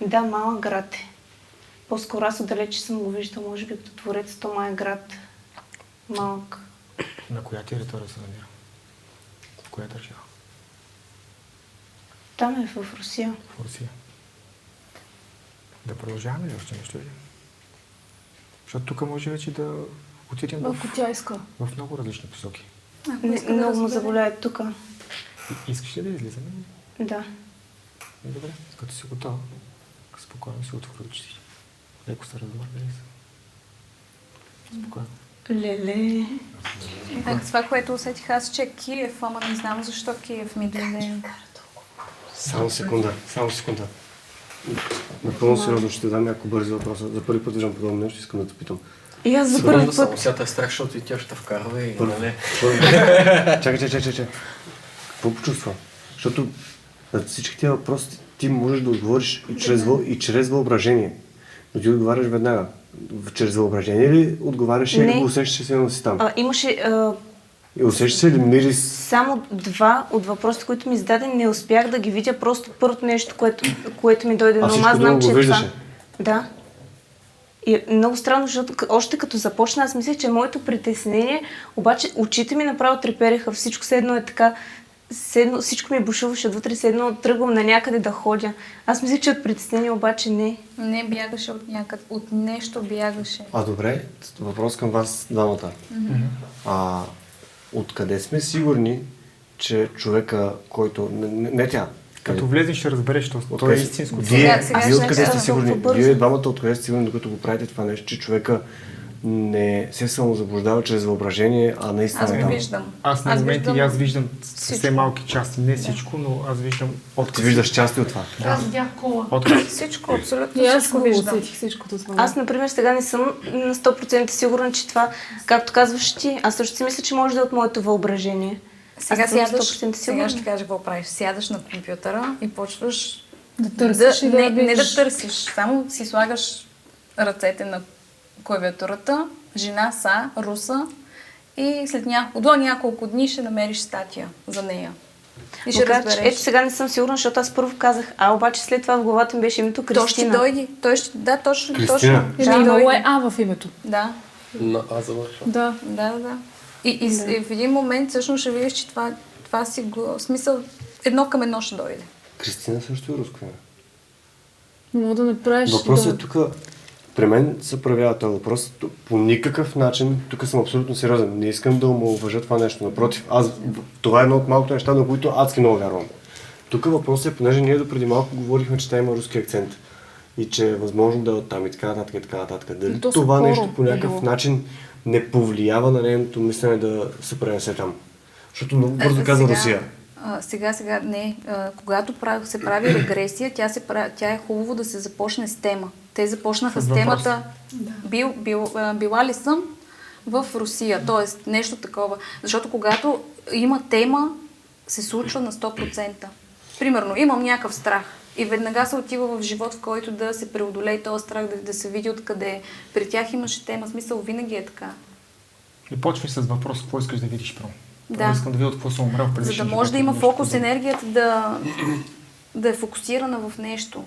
Да, малък град е. По-скоро аз отдалече съм го виждал, може би като дворец, то май е град. Малък. На коя територия се намира? В коя държава? Там е в Русия. В Русия. Да продължаваме ли още нещо? Защото тук може вече да отидем Ако тя иска. в много различни посоки. Много му заболяе тук. Искаш ли да излизаме? Да. Добре, като си готова, спокойно си отвори очите. Леко се размърдали се. Спокойно. Леле. Так, това, което усетих аз, че е Киев, ама не знам защо Киев ми даде. Само секунда. Напълно сериозно ще дам няколко бързи въпроса. За първи път виждам подобно нещо, искам да те питам. И аз за първи Само път. сега те е страх, защото и тя ще вкарва и нали. Чакай. Какво почувства? Защото на всички тези въпроси ти можеш да отговориш и чрез въображение. Но ти отговаряш веднага. Чрез въображение ли отговаряш или го усещаш се едно си там? Имаше... И усещаш се ли мири? Само два от въпросите, които ми зададе, не успях да ги видя. Просто първото нещо, което ми дойде на ума, знам, че го виждаше? Да. И е много странно, защото още като започна, аз мислех, че моето притеснение, обаче очите ми направо трепереха, всичко все едно е така, всичко ми бушуваше отвътре, все едно тръгвам на някъде да ходя. Аз мисля, че от притеснение обаче не. Не бягаше от някъде, от нещо бягаше. Добре, въпрос към вас двамата. Откъде сме сигурни, че човека, който... Не тя. Като влезеш ще разбереш, че това е истинско. Вие откъде сте сигурни? Вие двамата откъде сте сигурни, докато го правите това нещо, че човека не се самозаблуждава чрез въображение, а наистина аз го виждам. Аз на моменти аз виждам все малки части, не всичко, но аз виждам откъде. Ти виждаш части от това? Да. Аз видях кола. Всичко, абсолютно всичко виждам. Всичкото това. Аз, например, сега не съм на 100% сигурна, че това, както казваш ти, аз също си мисля, че може да е от моето въображение. Сега ще кажа какво правиш. Сядаш на компютъра и почваш да търсиш не да търсиш, само си слагаш ръцете на клавиатурата, жена са, руса и след няколко дни ще намериш статия за нея. И ще разбереш. Ето сега не съм сигурна, защото аз първо казах обаче след това в главата ми беше името Кристина. То ще дойде. Точно. Имало е в името. Да. А завършва. Да. И в един момент всъщност ще видиш, че това си го... смисъл, едно към едно ще дойде. Кристина също е руско име. Мога да направиш... Въпросът е тук... При мен се проявява този въпрос. По никакъв начин, тук съм абсолютно сериозен. Не искам да омаловажа това нещо. Напротив, това е едно от малкото неща, на които адски много вярвам. Тук въпросът е, понеже ние допреди малко говорихме, че тя има руски акцент и че е възможно да е оттам и така нататък. Дали това нещо по някакъв начин не повлиява на нейното мислене да се пренесе там? Защото много бързо казва Русия. Сега, не. Когато се прави регресия, тя е хубаво да се започне с тема. Те започнаха с темата била ли съм в Русия, т.е. нещо такова. Защото когато има тема, се случва на 100%. Примерно, имам някакъв страх и веднага се отива в живот, в който да се преодолее този страх, да се види откъде. При тях имаше тема, смисъл винаги е така. И почваш с въпрос, какво искаш да видиш право. Да. Искам да видя от какво съм умрял. За да може да има фокус, енергията да е фокусирана в нещо.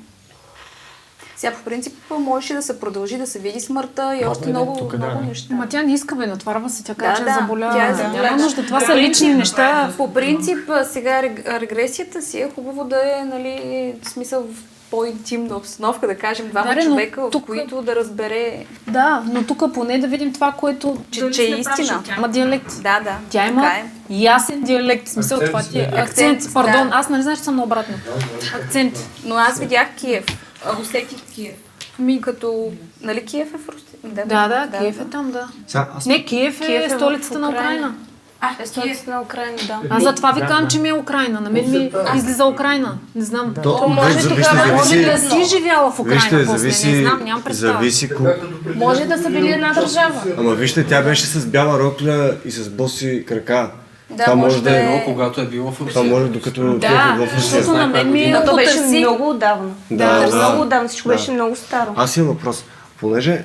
Сега по принцип можеше да се продължи, да се види смъртта и още много неща. Ма тя не иска, натварва се, тя казва, че е заболява. Тя е заболява. Няма нужда, това са лични неща. По принцип, сега регресията си е хубаво да е, нали, смисъл в по-интимна обстановка, да кажем, двама човека, в които да разбере... Да, но тук поне да видим това, което... Че е истина. Тя има диалект. Да. Тя има ясен диалект. В смисъл, това ти е акцент. Пардон, аз не знаеш, че съм наобратно. Акцент. Но аз видях Киев. Усетих Киев. Като... Нали Киев е в Русия? Да, Киев е там, да. Не, Киев е столицата на Украйна. Столицата на Украйна, да. Аз затова ви казвам, че ми е Украйна. На мен ми излиза Украйна. Не знам. Може да си живяла в Украйна после. Не знам, нямам представа. Може да са били една държава. Ама вижте, тя беше с бяла рокля и с боси крака. Да, това може да е когато е било в Русия. Това може докато е в Русия. Защото на мен ми е... То беше много отдавна. Много отдавна, всичко беше много старо. Аз имам въпрос. Понеже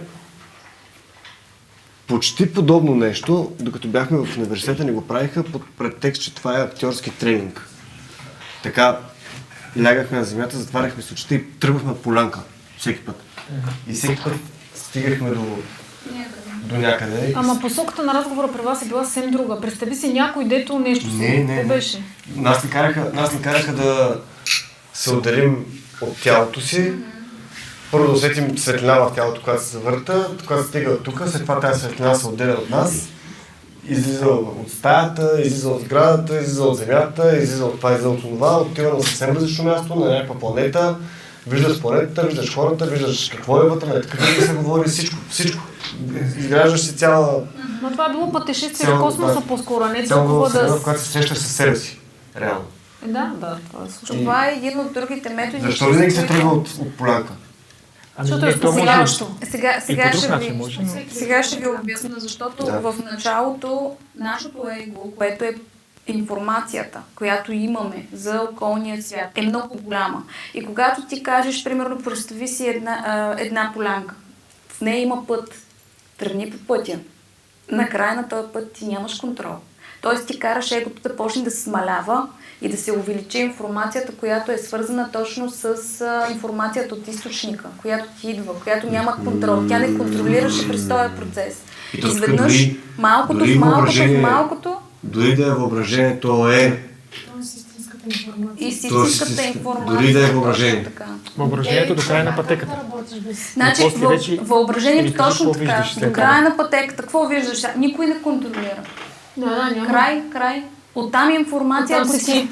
почти подобно нещо, докато бяхме в университета, ни го правиха под претекст, че това е актьорски тренинг. Така, лягахме на земята, затваряхме с очите и тръгвахме полянка. Всеки път. И всеки път стигахме до някъде. Ама посоката на разговора при вас е била съвсем друга. Представи си някой, дето нещо не беше. Нас ни караха да се отделим от тялото си. Първо да усетим светлина в тялото, която се завърта, когато стига от тук, след това тази светлина се отделя от нас, излиза от стаята, излиза от сградата, излиза от земята, излиза от това, излиза от това, отива на съвсем различно място, на някаква планета, виждаш планетата, виждаш хората, виждаш какво е вътре, какво да се говори, всичко. Изграждаш си цяла... Но това е било пътешествие в космоса по-скоро, не толкова да... Цяла която се срещаш със себе си, реално. Да. Това е един от другите методи. Защо винаги се тръгва от полянка? Защото е спасяващо. Сега ще ви обясня, защото в началото нашето его, което е информацията, която имаме за околния свят, е много голяма. И когато ти кажеш, примерно, представи си една полянка, в нея има път, тръгни по пътя. Накрая на този път ти нямаш контрол. Тоест ти караш егото да почне да се смалява и да се увеличи информацията, която е свързана точно с информацията от източника, която ти идва, която няма контрол. Тя не контролираше през този процес. Изведнъж малкото в малкото. Дори да е въображение, то е истинската информация. Дори да е въображение. Въображението до края на пътеката. Значи, въображението точно така. До края на пътеката. Какво виждаш? Никой не контролира. Край. Оттам информация, ако се случи.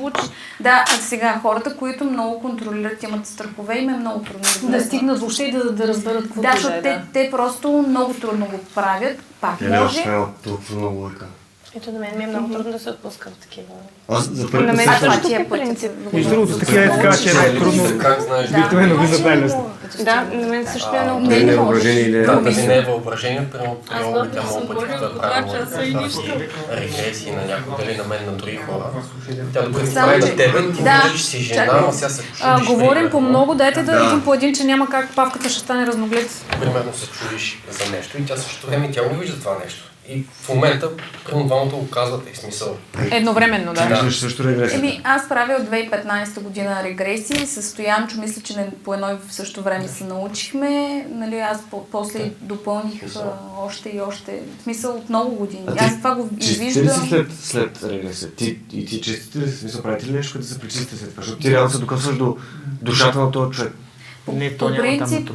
Да, а сега хората, които много контролират, имат страхове, им е много трудно да стигнат въобще и да разберат какво да, защото те просто много трудно го правят. Пак може. Толкова много лъка. Ето на мен ми е много трудно да се отпускам такива. Аз за първи На мен също е принцип. Между другото, такива е така, че е най-трудно. Как знаеш? Обикновено ви забелят. Да, на мен също е много не е въображение или... Да, дали не е въображение, примерно тя много пъти да правим регресии на някой, дали на мен, на други хора. Тя да представи на тебе, ти виждаш си жена, ама сега се чудиш. Говорим по много, дайте да един по един, че няма как павката ще стане разноглед. Примерно се чудиш за нещо и тя също време тя го вижда това нещо. И в момента, примерно двамата го казвате, в смисъл. Едновременно, да. Виждаш също регресията. Аз правя от 2015 година регресии и със Стоянчо, мисля, че по едно и в същото време се научихме. Нали, аз после допълних още и още. В смисъл от много години. Аз това го виждам. Чисти ли си след регресия? Ти чистите ли си? Смисъл, правите ли нещо, като да се пречистите след това? Защото ти реално се докосваш до душата на този човек. Не, По принцип,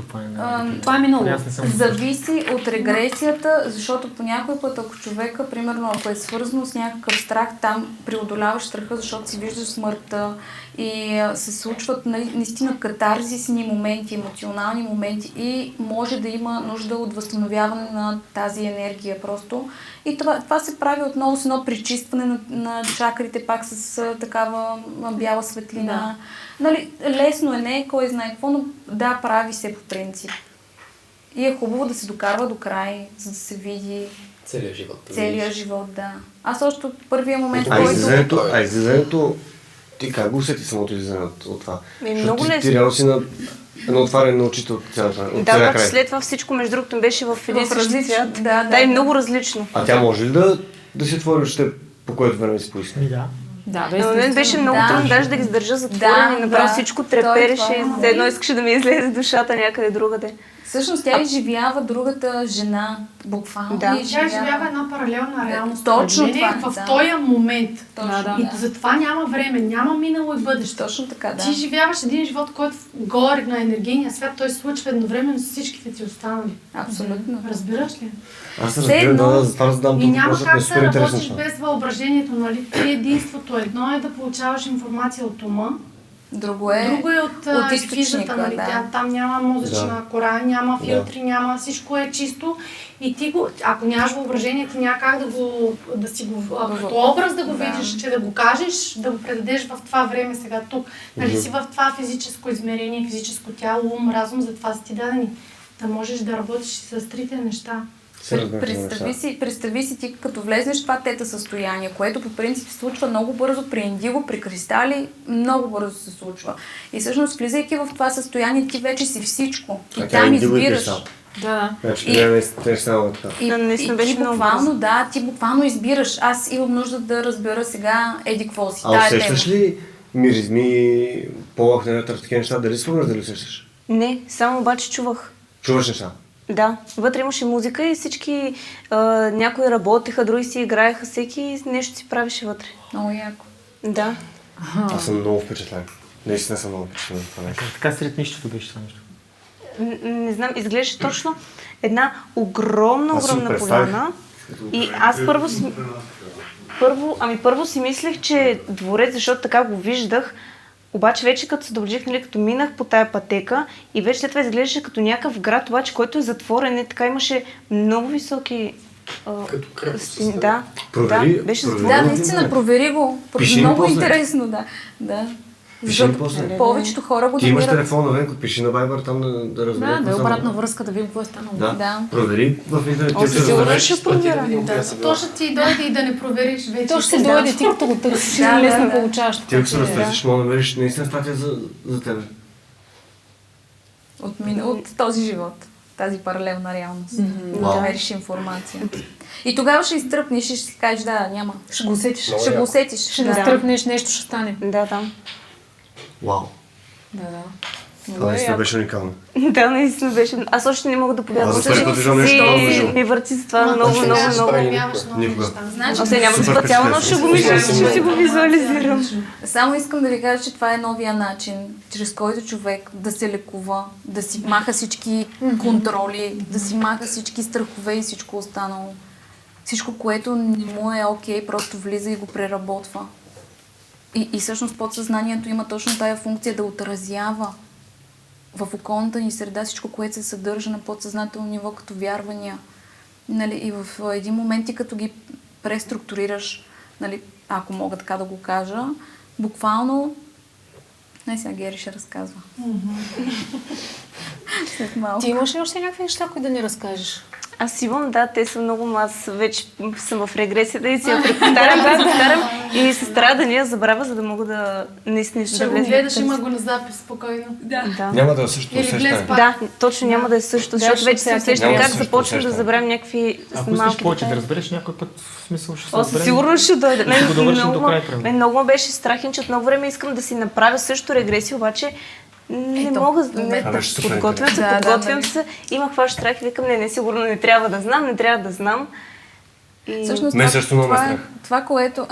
това е минало. Зависи от регресията, защото по някой път, ако човека, примерно, ако е свързано с някакъв страх, там преодоляваш страха, защото си виждаш смъртта и се случват наистина катарзисни моменти, емоционални моменти и може да има нужда от възстановяване на тази енергия просто. И това се прави отново с едно пречистване на чакрите, пак с такава бяла светлина. Да. Нали, лесно е, не кой знае какво, но да, прави се по принцип. И е хубаво да се докарва до край, за да се види целият живот, да. Аз още от първия момент, който... Излизането, ти как го усети самото излизане от това? Много лесно. Ти реално си на едно отваряне на очите от цялата край. Да, обаче след това всичко, между другото, беше в един същи свят. Да, и много различно. А тя може ли да си отвори очите по което време си поиска? Да, на мен беше много трудно даже да ги задържа затворени, направо всичко трепереше, едно искаше да ми излезе душата някъде другаде. Всъщност тя изживява другата жена, буквално. Да. Тя изживява една паралелна реалност. Точно това. В този момент. И затова няма време, няма минало и бъдеще. Точно така, да. Ти живяваш един живот, който горе на енергийния свят, той се случва едновременно с всичките ти останали. Абсолютно. Разбираш ли? Аз разбирам, за това задам и няма как да работиш без въображението, нали? Единството едно е да получаваш информация от ума. Друго е от източника, нали? Там няма мозъчна кора, няма филтри, няма, всичко е чисто. И ти ако нямаш въображение, ти няма как като образ да го видиш, че да го кажеш, да го предадеш в това време сега тук. Нали си в това физическо измерение, физическо тяло, ум, разум, за това са ти дадени. Да можеш да работиш с трите неща. Представи си ти, като влезнеш в това тета състояние, което по принцип се случва много бързо при индиго, при кристали, много бързо се случва. И всъщност, влизайки в това състояние, ти вече си всичко. И там избираш. Да. И ти буквално, ти буквално избираш. Аз имам нужда да разбера сега еди какво си. А усещаш ли миризми, полах на такива неща? Дали спомняш, дали усещаш? Не, само обаче чувах. Чуваш неща? Да, вътре имаше музика и всички, някои работеха, други си играеха, всеки нещо си правеше вътре. Много яко. Да. Аз съм много впечатлен. Наистина съм много впечатлен от това нещо. Така сред нищото беше това нещо. Не знам, изглеждаше точно една огромна поляна. И аз първо си мислех, че е дворец, защото така го виждах. Обаче вече като се доближих, нали, като минах по тая пътека и вече след това изглеждаше като някакъв град, обаче, който е затворен, така имаше много високи... Като крепост. Да, беше затворен. Да, наистина, провери го. Много интересно, да. Защото повечето хора го намират. Ти имаш телефон навън, като пиши на Viber там да разбереш. Да е обратна връзка, да видим какво е станало. Да. Провери в интернет. Сигурно ще проверя. То ще ти дойде и да не провериш вече. То ще дойде, ти като го търсиш, лесно получаваш. Ти ако се разтърсиш, мога да намериш наистина статия за тебе. От този живот. тази паралелна реалност. Да намериш информация. И тогава ще изтръпнеш и ще си кажеш, да, няма. Ще го усетиш. Ще го усетиш. Ще настръпнеш, нещо ще стане. Да. Вау. Да. Това наистина беше уникално. Да, наистина беше. Аз още не мога да повярвам. Аз за първи път виждам нещо много между. Ми върти с това много. Никога. Аз няма да спа цяла нощ, ще го мисля, ще си го визуализирам. Само искам да ви кажа, че това е новия начин, чрез който човек да се лекува, да си маха всички контроли, да си маха всички страхове и всичко останало. Всичко, което не му е окей, просто влиза и го преработва. И всъщност подсъзнанието има точно тая функция да отразява в околната ни среда всичко, което се съдържа на подсъзнателно ниво като вярвания. Нали, и в един момент ти като ги преструктурираш, нали, ако мога така да го кажа, буквално... Не, сега Гери ще разказва. След малко. Ти имаш ли още някакви неща, които да ни разкажеш? Аз имам, да, те са много, аз вече съм в регресията и си я преповтарям и се старая да не я забравя, за да мога да наистина ще го гледаш, има го на запис спокойно. Да. Няма да е същото усещане. Да, точно няма да е същото, защото вече се усещам как започна да забравям някакви малки. Ако искаш повече да разбереш някой път, в смисъл ще се разберем. Сигурно ще дойде. Мен много ме беше страхен, че от много време искам да си направя също регресия, обаче не мога, подготвям се, имах ваш страх и викам, не, сигурно не трябва да знам. И... Всъщност, това, което...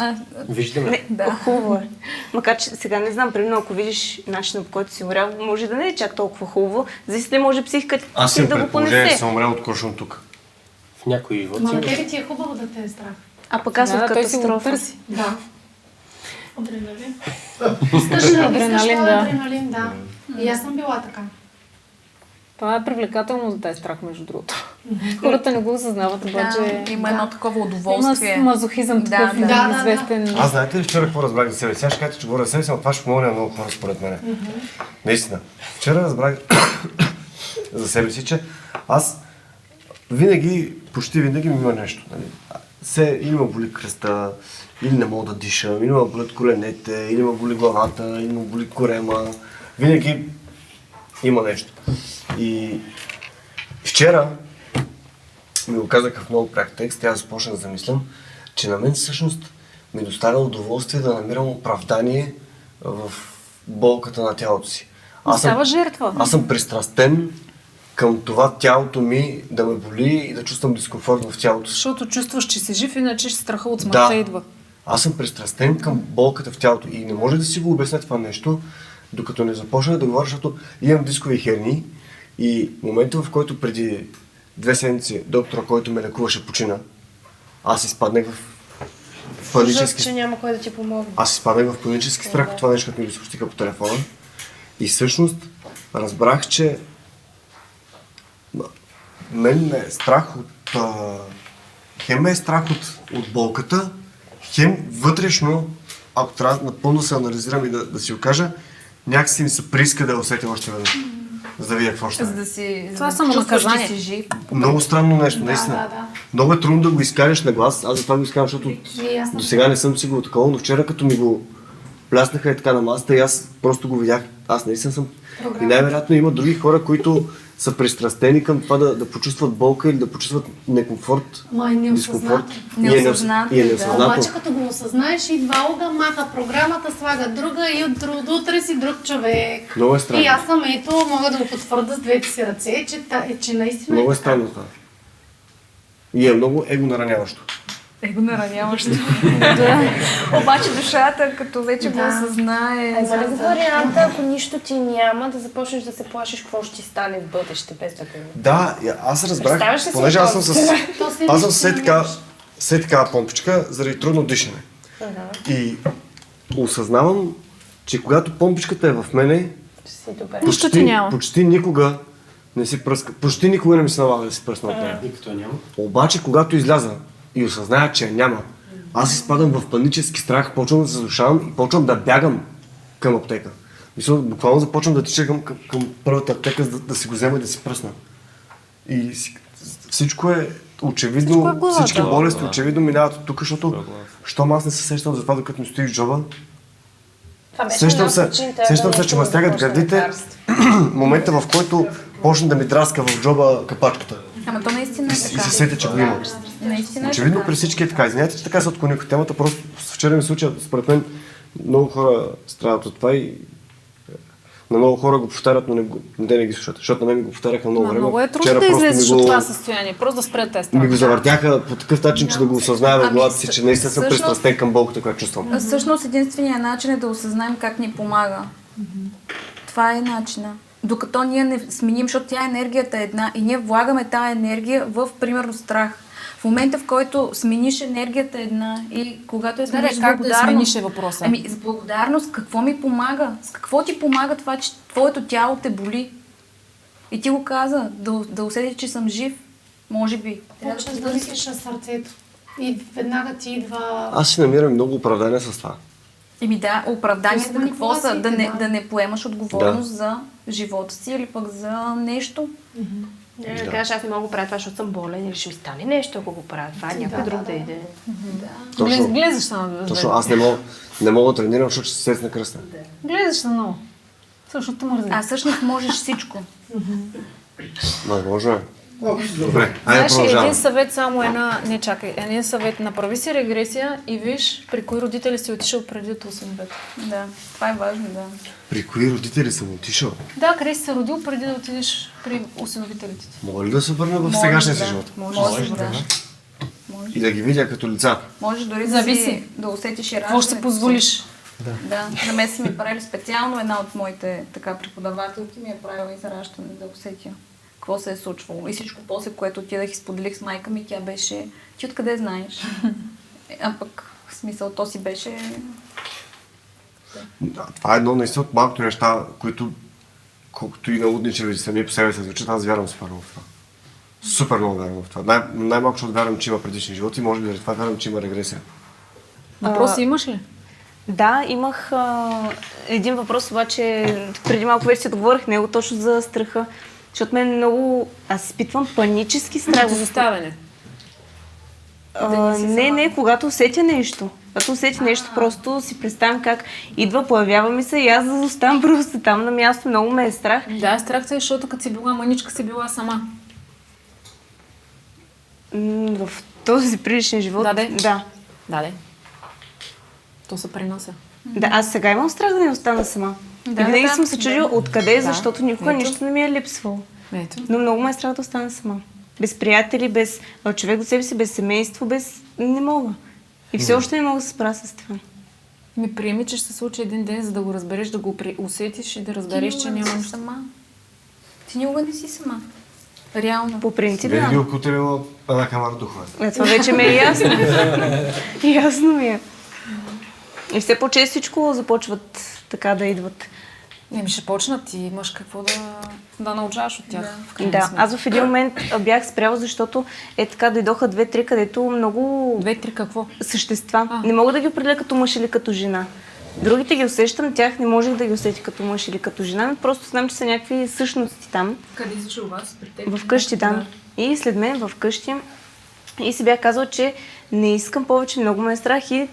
Виждаме. Хубаво е. Макар че сега не знам, примерно ако видиш начина, по който си умрял, може да не е чак толкова хубаво, зависи ли може психиката ти да го понесе. Аз съм умрял от кошон тук. В някои животи. Ма тебе ти е хубаво да те е страх. А пък аз от катастрофа. Да. Адреналин. Искаш адреналин, да. И аз съм била така. Това е привлекателно за тази страх, между другото. Хората не го осъзнават, обаче... Има едно такова удоволствие. Има мазохизъм такъв неизвестен. Аз знаете ли вчера какво разбрах за себе си? Сега ще кажете, че говоря за себе си, но това ще помогне на много хора според мен. Наистина. Вчера разбрах за себе си, че аз почти винаги ми има нещо. Или ме боли кръста, или не мога да дишам, или ме болят коленете, или ме боли главата, или ме боли корема. Винаги има нещо. И вчера ми го казаха в много пряк текст, аз започнах да замислям, че на мен всъщност ми доставя удоволствие да намирам оправдание в болката на тялото си. Аз съм пристрастен към това тялото ми да ме боли и да чувствам дискомфорт в тялото си. Защото чувстваш, че си жив, иначе страха от смъртта идва. Аз съм пристрастен към болката в тялото и не може да си го обясня това нещо, докато не започна да говоря, защото имам дискови хернии и момента, в който преди 2 седмици доктора, който ме лекуваше, почина, аз изпаднах в панически... че няма кой да ти помогне. Аз изпаднах в панически страх от това нещо, като ми го съобщиха по телефона. И всъщност разбрах, че мен ме е страх от... Хем ме е страх от болката, хем вътрешно, ако трябва напълно да се анализирам и да си го кажа, някакси ми се прииска да я усетя още веднъж. За да видя какво ще е. Това е само наказание. Си жив. Много странно нещо, наистина. Много е трудно да го изкажеш на глас. Аз затова го изказвам, защото до сега не съм сигурно такова, но вчера като ми го пляснаха и така на масата и аз просто го видях. Аз наистина съм. И най-вероятно има други хора, които са пристрастени към това да почувстват болка или да почувстват некомфорт, дискомфорт. Неосъзнато. Обаче като го осъзнаеш, идва Олга, маха програмата, слага друга и от утре си друг човек. Много е странно. И аз съм мога да го потвърда с двете си ръце, че наистина... Много е странно това. И е много егонараняващо. Егонараняващо. Обаче душата, като вече го осъзнае... Има ли варианта, ако нищо ти няма, да започнеш да се плашиш какво ще ти стане в бъдеще, без да те... Да, аз разбрах, понеже аз съм с такава помпичка заради трудно дишане. И осъзнавам, че когато помпичката е в мене, почти никога не си пръска. Почти никога не ми се налага да си пръсна от нея. Обаче, когато изляза и осъзная, че няма, аз изпадам в панически страх, почвам да се задушавам и почвам да бягам към аптека. Мисля, буквално започвам да тича към първата аптека, да си го взема и да си пръсна. И всичко е очевидно, всички болести очевидно минават от тук, защото щом аз не се сещам за това, докато ми стои в джоба. Сещам се, че ме стягат гърдите. Момента, в който почна да ми драска в джоба капачката. Ама то наистина И е се така. сетя, че го има. Наистина е Очевидно така. при всички е така. Извинявайте, че така се отклоних от темата, просто вчера ми случая, според мен, много хора страдат от това и на много хора го повтарят, но не ги слушат, защото на мен го повтаряха много време. Много е трудно Вчера да просто излезеш ми от го- това състояние. Просто да спрят тези Ми го страни. завъртяха по такъв начин, че да го осъзная в главата си, че наистина съм всъщност- пристрастен към болката, която чувствам. Всъщност единственият начин е да осъзнаем как ни помага. Това е начина. Докато ние не сменим, защото тя енергията е една и ние влагаме тая енергия в, примерно, страх. В момента, в който смениш енергията е една и когато смениш как да благодарност... смениш е въпроса? Ами, с благодарност, какво ми помага? С какво ти помага това, че твоето тяло те боли? И ти го каза, да усетиш, че съм жив, може би. Почваш да мислиш на сърцето. И веднага ти идва... Аз си намирам много оправдания с това. Еми да, оправданията Тоест, какво са? манипулациите, Да не поемаш отговорност за живота си или пък за нещо. Не, да кажеш, аз не мога да правя това, защото съм болен или ще ми стане нещо, ако го правя това, някой друг да иде. Точно. Глезаш се на Точно, аз не мога да тренирам, защото ще се сетя на кръста. Глезаш се много. Същото мързи. А всъщност можеш всичко. Възможно е. Добре, айде Знаеш, продължаваме. един съвет само Не чакай. Един съвет. Направи си регресия и виж при кои родители си отишъл преди от 8 век. Да, това е важно, да. При кои родители съм отишъл? Да, къде си се родил преди да отидеш при осиновителите ти. Мога ли да се върна в сегашния си живот? Може, да. И да ги видя като лица? Можеш дори Зависи. да усетиш и раждането. Какво ще си позволиш? Да, за мен са ми правили специално една от моите преподавателки ми е правила и за раждане да усетя какво се е случвало. И всичко после, което отидах и споделих с майка ми, тя беше... Ти откъде знаеш? А пък, в смисъл, то си беше... Да, това е едно наистина от малкото неща, които колкото и налудничеви сами по себе се звучат, аз вярвам супер много в това. Супер много вярвам в това. Най-малко, защото вярвам, че има предишни животи и може би заради това вярвам, че има регресия. Въпроси имаш ли? Да, имах един въпрос, обаче преди малко вече си договорих него точно за страха. Защото мен много... Аз изпитвам панически страх. За заставяне. Не, когато усетя нещо. Когато усетя нещо, просто си представям как идва, появява ми се и аз да оставам просто там на място. Много ме е страх. Да, страх те, защото като си била маничка, си била сама. В този предишен живот... Да. То се пренася. Да, аз сега имам страх да не остана сама. Да, и винаги да, съм се чудила откъде, Да. защото никога Ето. нищо не ми е липсвало. Ето. Но много ме е страх да остана сама. Без приятели, без човек до себе си, без семейство, без... Не мога. И все още не мога да се справя с това. Ми приеми, че ще се случи един ден, за да го разбереш, да го усетиш и да разбереш, че няма нищо. Сама. Ти никога не си сама. Реално. По принцип, Вие ги да. окутерила една камара духове. Това вече ми е ясно. Ясно ми е. И все по-честичко започват така да идват. Ще почнат и имаш какво да научаваш от тях. в крайна Да, сметка. аз в един момент бях спряла, защото така дойдоха 2-3, където много... 2-3 какво? Същества. Не мога да ги определя като мъж или като жена. Другите ги усещам, тях не можех да ги усетя като мъж или като жена, но просто знам, че са някакви същности там. Къде си у вас? При теб? Вкъщи, да. И след мен вкъщи. И си бях казала, че не искам повече, много ме е страх и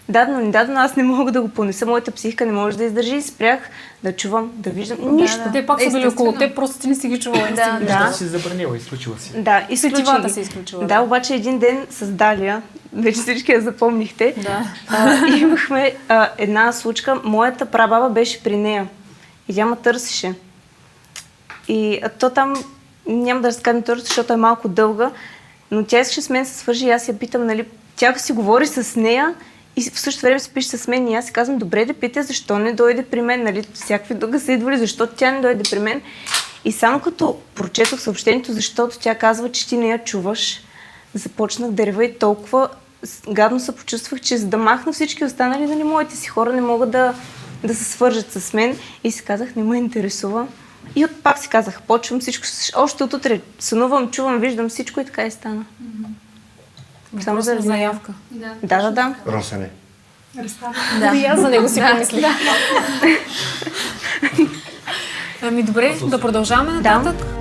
дадено, аз не мога да го понеса, моята психика не може да издържи и спрях да чувам, да виждам нищо. Те пак са били около теб, просто ти не си ги чувала. Да. Си забранила, изключила си. Да, изключих Сетивата ги. си изключила. Да, обаче един ден с Далия, вече всички я запомнихте, имахме една случка, моята прабаба беше при нея и тя ме търсеше. И то там, няма да разказвам търси, защото е малко дълга, но тя искаше с мен да се свържи и аз я питам, нали, тя си говори с нея и в същото време се пише с мен и аз си казвам, добре да пита, защо не дойде при мен, нали, всякакви друга са идвали, защо тя не дойде при мен. И само като прочетох съобщението, защото тя казва, че ти не я чуваш, започнах да рева и толкова гадно се почувствах, че за да махна всички останали, нали, моите си хора не могат да се свържат с мен и си казах, не ме интересува. И пак си казах, почвам всичко, още от утре сънувам, чувам, виждам всичко и така и стана. Само за заявка. Да. Росене. Да. И аз за него си помислих. Ами добре, да продължаваме нататък.